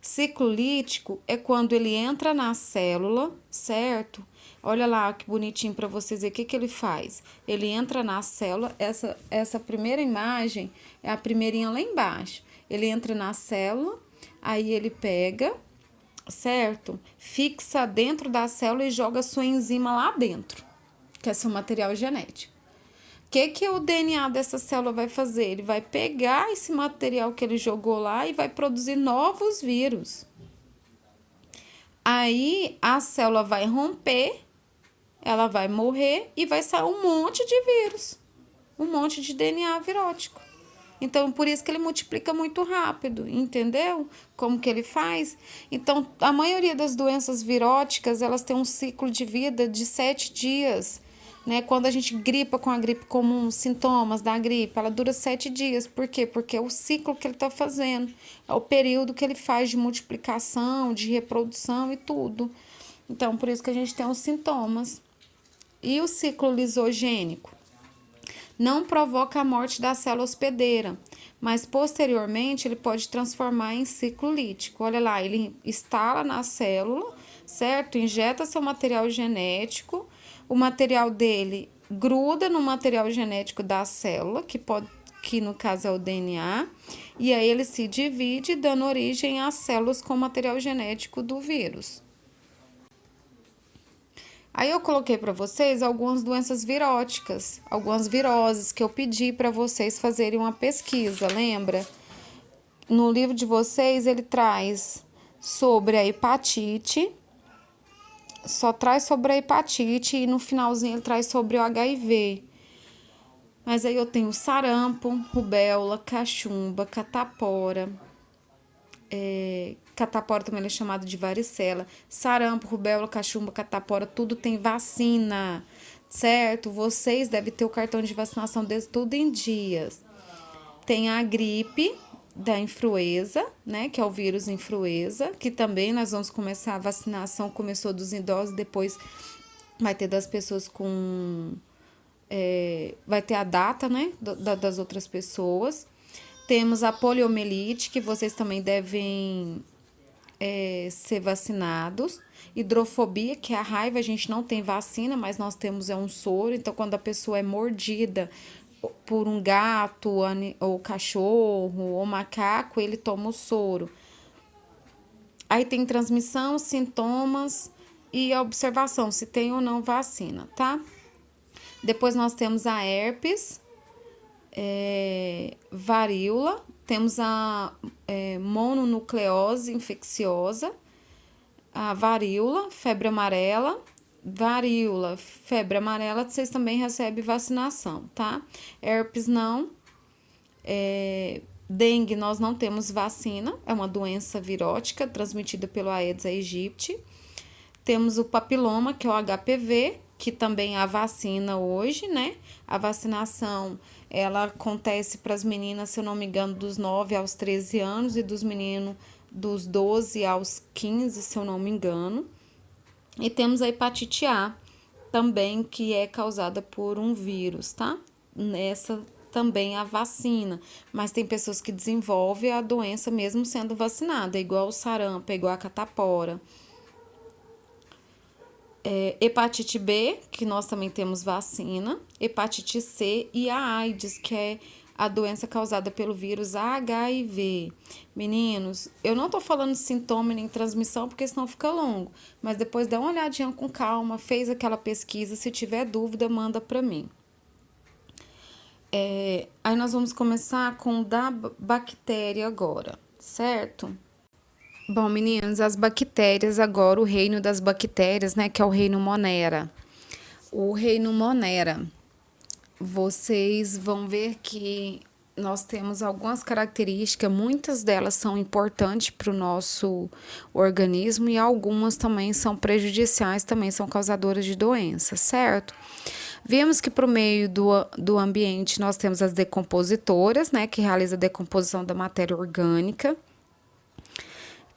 Ciclo lítico é quando ele entra na célula, certo? Olha lá que bonitinho para vocês verem o que ele faz. Ele entra na célula, essa primeira imagem é a primeirinha lá embaixo. Ele entra na célula, aí ele pega, certo? Fixa dentro da célula e joga sua enzima lá dentro, que é seu material genético. que o DNA dessa célula vai fazer? Ele vai pegar esse material que ele jogou lá e vai produzir novos vírus. Aí a célula vai romper, ela vai morrer e vai sair um monte de vírus, um monte de DNA virótico. Então, por isso que ele multiplica muito rápido, entendeu? Como que ele faz? Então, a maioria das doenças viróticas, elas têm um ciclo de vida de 7 dias, né? Quando a gente gripa com a gripe comum, sintomas da gripe, ela dura 7 dias. Por quê? Porque é o ciclo que ele está fazendo, é o período que ele faz de multiplicação, de reprodução e tudo. Então, por isso que a gente tem os sintomas. E o ciclo lisogênico? Não provoca a morte da célula hospedeira, mas posteriormente ele pode transformar em ciclo lítico. Olha lá, ele instala na célula, certo? Injeta seu material genético, o material dele gruda no material genético da célula, que no caso é o DNA, e aí ele se divide, dando origem às células com material genético do vírus. Aí eu coloquei para vocês algumas doenças viróticas, algumas viroses que eu pedi para vocês fazerem uma pesquisa, lembra? No livro de vocês ele traz sobre a hepatite, só traz sobre a hepatite e no finalzinho ele traz sobre o HIV. Mas aí eu tenho sarampo, rubéola, cachumba, catapora, catapora também é chamado de varicela. Sarampo, rubéola, cachumba, catapora, tudo tem vacina, certo? Vocês devem ter o cartão de vacinação deles tudo em dias. Tem a gripe da influenza, né? Que é o vírus influenza, que também nós vamos começar a vacinação. Começou dos idosos, depois vai ter das pessoas com... vai ter a data, né? Das outras pessoas. Temos a poliomielite, que vocês também devem ser vacinados. Hidrofobia, que é a raiva, a gente não tem vacina, mas nós temos um soro. Então, quando a pessoa é mordida por um gato, ou cachorro, ou macaco, ele toma o soro. Aí tem transmissão, sintomas e a observação, se tem ou não vacina, tá? Depois nós temos a herpes, varíola, temos a mononucleose infecciosa, a varíola, febre amarela, vocês também recebem vacinação, tá? Herpes não, dengue nós não temos vacina, é uma doença virótica transmitida pelo Aedes aegypti. Temos o papiloma, que é o HPV, que também há vacina hoje, né? A vacinação, ela acontece para as meninas, se eu não me engano, dos 9 aos 13 anos e dos meninos dos 12 aos 15, se eu não me engano. E temos a hepatite A, também, que é causada por um vírus, tá? Nessa também a vacina, mas tem pessoas que desenvolvem a doença mesmo sendo vacinada, igual o sarampo, igual a catapora. Hepatite B, que nós também temos vacina, hepatite C e a AIDS, que é a doença causada pelo vírus HIV. Meninos, eu não tô falando de sintoma nem transmissão, porque senão fica longo, mas depois dá uma olhadinha com calma, fez aquela pesquisa, se tiver dúvida, manda para mim. Aí nós vamos começar com o da bactéria agora, certo? Bom, meninos, as bactérias agora, o reino das bactérias, né, que é o reino Monera. O reino Monera, vocês vão ver que nós temos algumas características, muitas delas são importantes para o nosso organismo e algumas também são prejudiciais, também são causadoras de doenças, certo? Vimos que por meio do ambiente nós temos as decompositoras, né, que realizam a decomposição da matéria orgânica,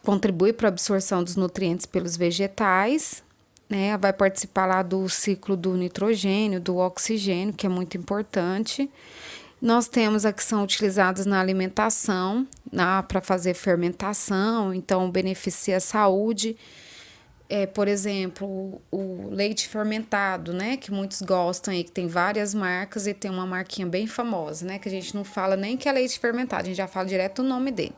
contribui para a absorção dos nutrientes pelos vegetais, né? Vai participar lá do ciclo do nitrogênio, do oxigênio, que é muito importante. Nós temos as que são utilizadas na alimentação, para fazer fermentação, então beneficia a saúde. Por exemplo, o leite fermentado, né? Que muitos gostam aí, que tem várias marcas e tem uma marquinha bem famosa, né? Que a gente não fala nem que é leite fermentado, a gente já fala direto o nome dele.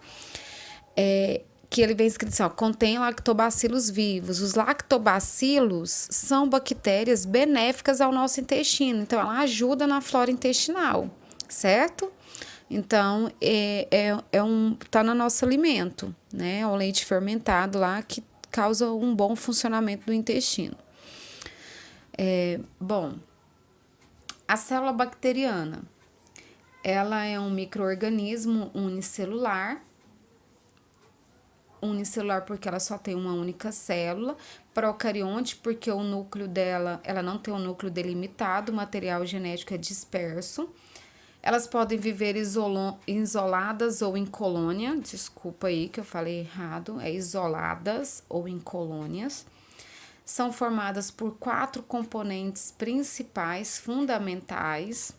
que ele vem escrito assim, ó, contém lactobacilos vivos. Os lactobacilos são bactérias benéficas ao nosso intestino, então ela ajuda na flora intestinal, certo? Então, tá no nosso alimento, né? O leite fermentado lá que causa um bom funcionamento do intestino. Bom, a célula bacteriana, ela é um micro-organismo unicelular porque ela só tem uma única célula, procarionte porque o núcleo dela, ela não tem um núcleo delimitado, o material genético é disperso. Elas podem viver isoladas ou em colônia, desculpa aí que eu falei errado, é isoladas ou em colônias. São formadas por 4 componentes principais, fundamentais.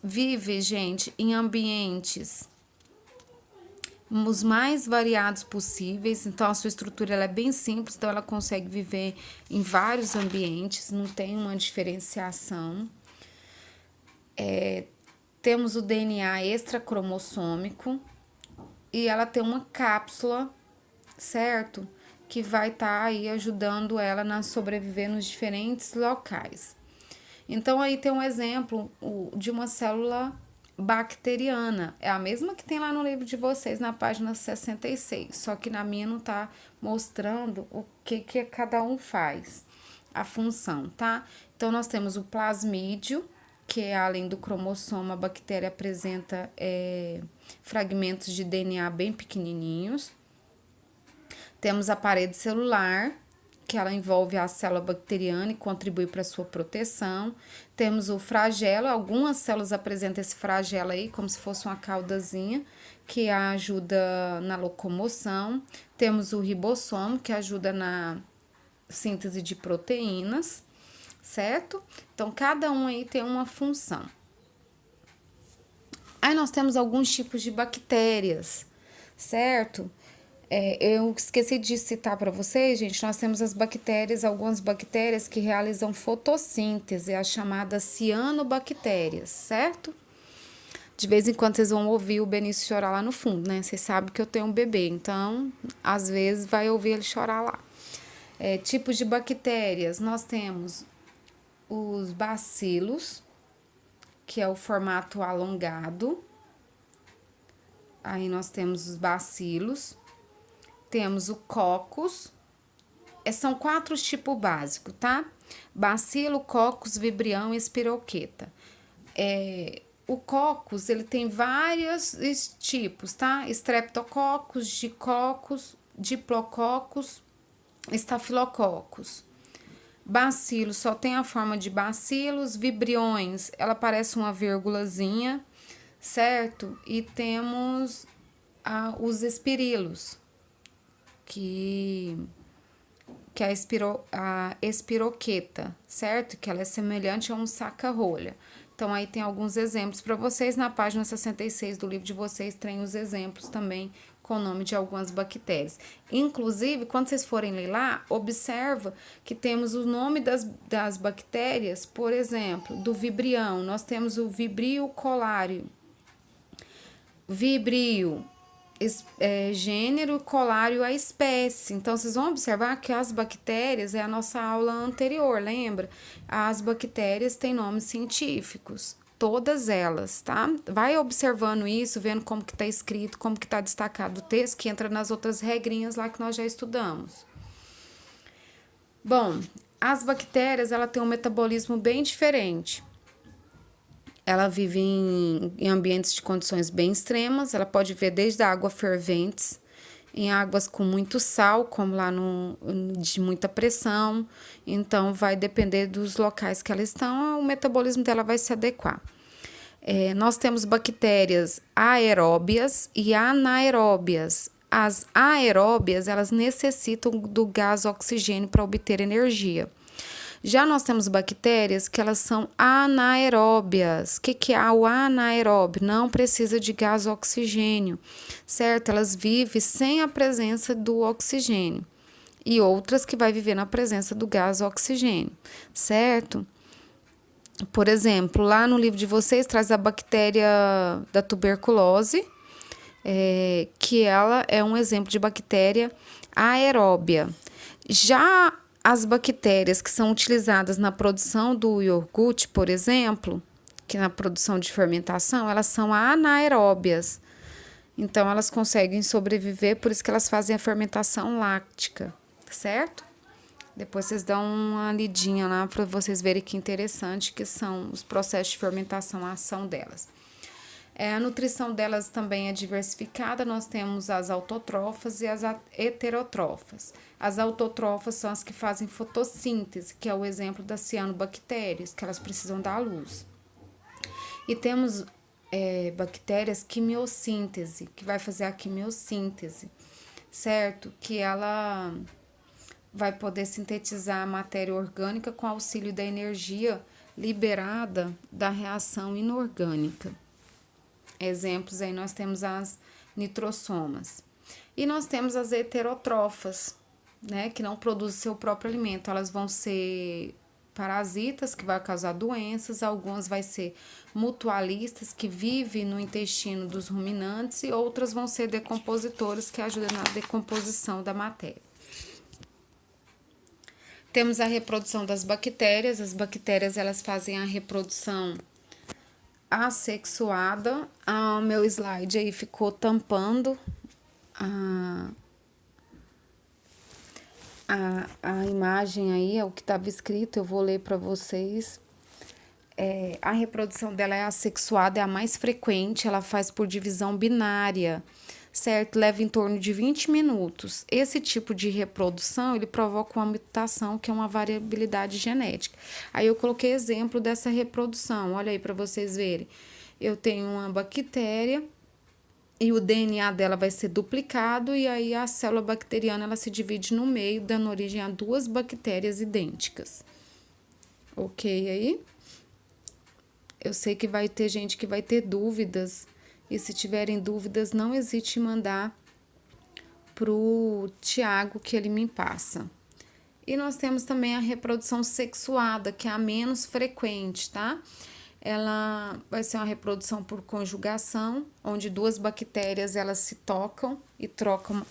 Vive, gente, em ambientes os mais variados possíveis, então a sua estrutura ela é bem simples, então ela consegue viver em vários ambientes, não tem uma diferenciação. Temos o DNA extracromossômico e ela tem uma cápsula, certo? Que vai estar aí ajudando ela a sobreviver nos diferentes locais. Então, aí tem um exemplo de uma célula bacteriana. É a mesma que tem lá no livro de vocês, na página 66. Só que na minha não tá mostrando o que cada um faz, a função, tá? Então, nós temos o plasmídio, que é além do cromossomo, a bactéria apresenta fragmentos de DNA bem pequenininhos. Temos a parede celular, que ela envolve a célula bacteriana e contribui para a sua proteção. Temos o flagelo, algumas células apresentam esse flagelo aí, como se fosse uma caudazinha, que ajuda na locomoção. Temos o ribossomo, que ajuda na síntese de proteínas, certo? Então, cada um aí tem uma função. Aí nós temos alguns tipos de bactérias, certo? Eu esqueci de citar para vocês, gente, nós temos algumas bactérias que realizam fotossíntese, as chamadas cianobactérias, certo? De vez em quando vocês vão ouvir o Benício chorar lá no fundo, né? Vocês sabem que eu tenho um bebê, então, às vezes, vai ouvir ele chorar lá. Tipos de bactérias, nós temos os bacilos, que é o formato alongado. Aí nós temos os bacilos. Temos o coccus, são 4 tipos básicos, tá? Bacilo, coccus, vibrião e espiroqueta. O coccus, ele tem vários tipos, tá? Streptococcus, diplococcus, estafilococcus. Bacilo só tem a forma de bacilos, vibriões, ela parece uma vírgulazinha, certo? E temos os espirilos, que é a espiroqueta, certo? Que ela é semelhante a um saca-rolha. Então, aí tem alguns exemplos para vocês. Na página 66 do livro de vocês tem os exemplos também com o nome de algumas bactérias. Inclusive, quando vocês forem ler lá, observa que temos o nome das bactérias, por exemplo, do vibrião. Nós temos o vibrio colário. Vibrio, gênero, colário, a espécie. Então, vocês vão observar que as bactérias, é a nossa aula anterior, lembra? As bactérias têm nomes científicos, todas elas, tá? Vai observando isso, vendo como que tá escrito, como que tá destacado o texto, que entra nas outras regrinhas lá que nós já estudamos. Bom, as bactérias, ela tem um metabolismo bem diferente. Ela vive em ambientes de condições bem extremas, ela pode viver desde a água ferventes, em águas com muito sal, como lá de muita pressão. Então, vai depender dos locais que elas estão, o metabolismo dela vai se adequar. Nós temos bactérias aeróbias e anaeróbias. As aeróbias, elas necessitam do gás oxigênio para obter energia. Já nós temos bactérias que elas são anaeróbias. O que é o anaeróbio? Não precisa de gás oxigênio, certo? Elas vivem sem a presença do oxigênio. E outras que vai viver na presença do gás oxigênio, certo? Por exemplo, lá no livro de vocês traz a bactéria da tuberculose, que ela é um exemplo de bactéria aeróbia. Já as bactérias que são utilizadas na produção do iogurte, por exemplo, que na produção de fermentação, elas são anaeróbias. Então, elas conseguem sobreviver, por isso que elas fazem a fermentação láctica, certo? Depois vocês dão uma lidinha lá para vocês verem que interessante que são os processos de fermentação, a ação delas. A nutrição delas também é diversificada, nós temos as autotrófas e as heterotrófas. As autotrófas são as que fazem fotossíntese, que é o exemplo das cianobactérias, que elas precisam da luz. E temos bactérias quimiossíntese, que vai fazer a quimiossíntese, certo? Que ela vai poder sintetizar a matéria orgânica com auxílio da energia liberada da reação inorgânica. Exemplos aí nós temos as nitrossomas. E nós temos as heterotrófas, né, que não produzem seu próprio alimento. Elas vão ser parasitas, que vai causar doenças, algumas vai ser mutualistas, que vivem no intestino dos ruminantes, e outras vão ser decompositoras, que ajudam na decomposição da matéria. Temos a reprodução das bactérias. As bactérias, elas fazem a reprodução assexuada. O meu slide aí ficou tampando a imagem aí, é o que estava escrito, eu vou ler para vocês. A reprodução dela é assexuada, é a mais frequente, ela faz por divisão binária, certo? Leva em torno de 20 minutos. Esse tipo de reprodução, ele provoca uma mutação, que é uma variabilidade genética. Aí eu coloquei exemplo dessa reprodução, olha aí para vocês verem. Eu tenho uma bactéria e o DNA dela vai ser duplicado, e aí a célula bacteriana ela se divide no meio, dando origem a duas bactérias idênticas. Ok aí? Eu sei que vai ter gente que vai ter dúvidas, e se tiverem dúvidas, não hesite em mandar pro Tiago, que ele me passa. E nós temos também a reprodução sexuada, que é a menos frequente, tá? Ela vai ser uma reprodução por conjugação, onde duas bactérias elas se tocam e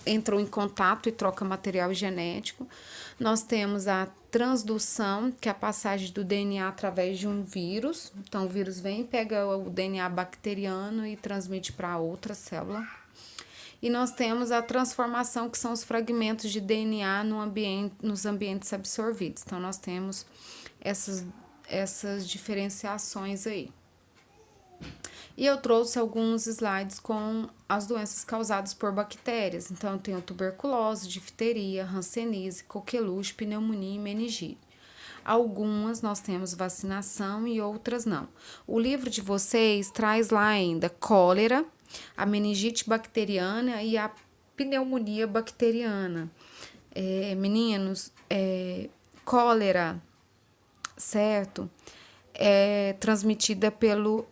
entram em contato e trocam material genético. Nós temos a transdução, que é a passagem do DNA através de um vírus. Então, o vírus vem, pega o DNA bacteriano e transmite para outra célula. E nós temos a transformação, que são os fragmentos de DNA nos ambientes absorvidos. Então, nós temos essas diferenciações aí. E eu trouxe alguns slides com as doenças causadas por bactérias. Então, eu tenho tuberculose, difteria, hanseníase, coqueluche, pneumonia e meningite. Algumas nós temos vacinação e outras não. O livro de vocês traz lá ainda cólera, a meningite bacteriana e a pneumonia bacteriana. Meninos, cólera, certo? É transmitida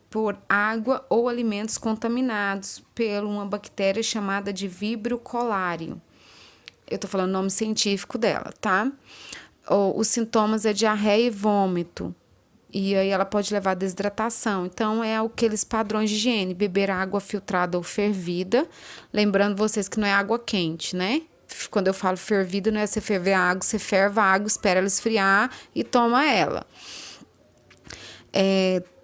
por água ou alimentos contaminados por uma bactéria chamada de Vibrio cholerae. Eu tô falando o nome científico dela, tá? Os sintomas é diarreia e vômito. E aí ela pode levar a desidratação. Então, é aqueles padrões de higiene: beber água filtrada ou fervida. Lembrando vocês que não é água quente, né? Quando eu falo fervida, não é você ferver a água, você ferve a água, espera ela esfriar e toma ela.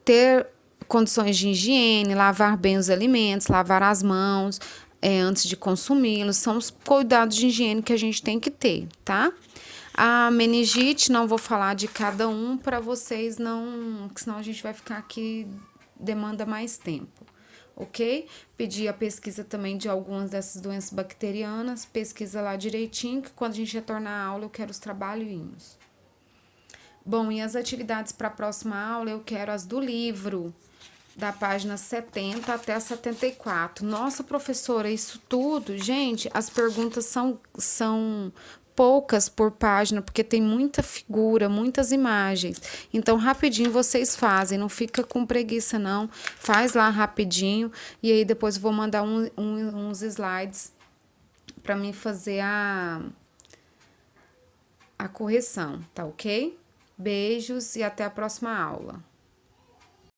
Ter condições de higiene, lavar bem os alimentos, lavar as mãos antes de consumi-los, são os cuidados de higiene que a gente tem que ter, tá? A meningite, não vou falar de cada um para vocês não, que senão a gente vai ficar aqui, demanda mais tempo, ok? Pedi a pesquisa também de algumas dessas doenças bacterianas, pesquisa lá direitinho, que quando a gente retornar à aula eu quero os trabalhinhos. Bom, e as atividades para a próxima aula, eu quero as do livro, da página 70 até a 74. Nossa, professora, isso tudo? Gente, as perguntas são poucas por página, porque tem muita figura, muitas imagens. Então, rapidinho vocês fazem, não fica com preguiça, não. Faz lá rapidinho, e aí depois eu vou mandar uns slides para mim fazer a correção, tá ok? Beijos e até a próxima aula.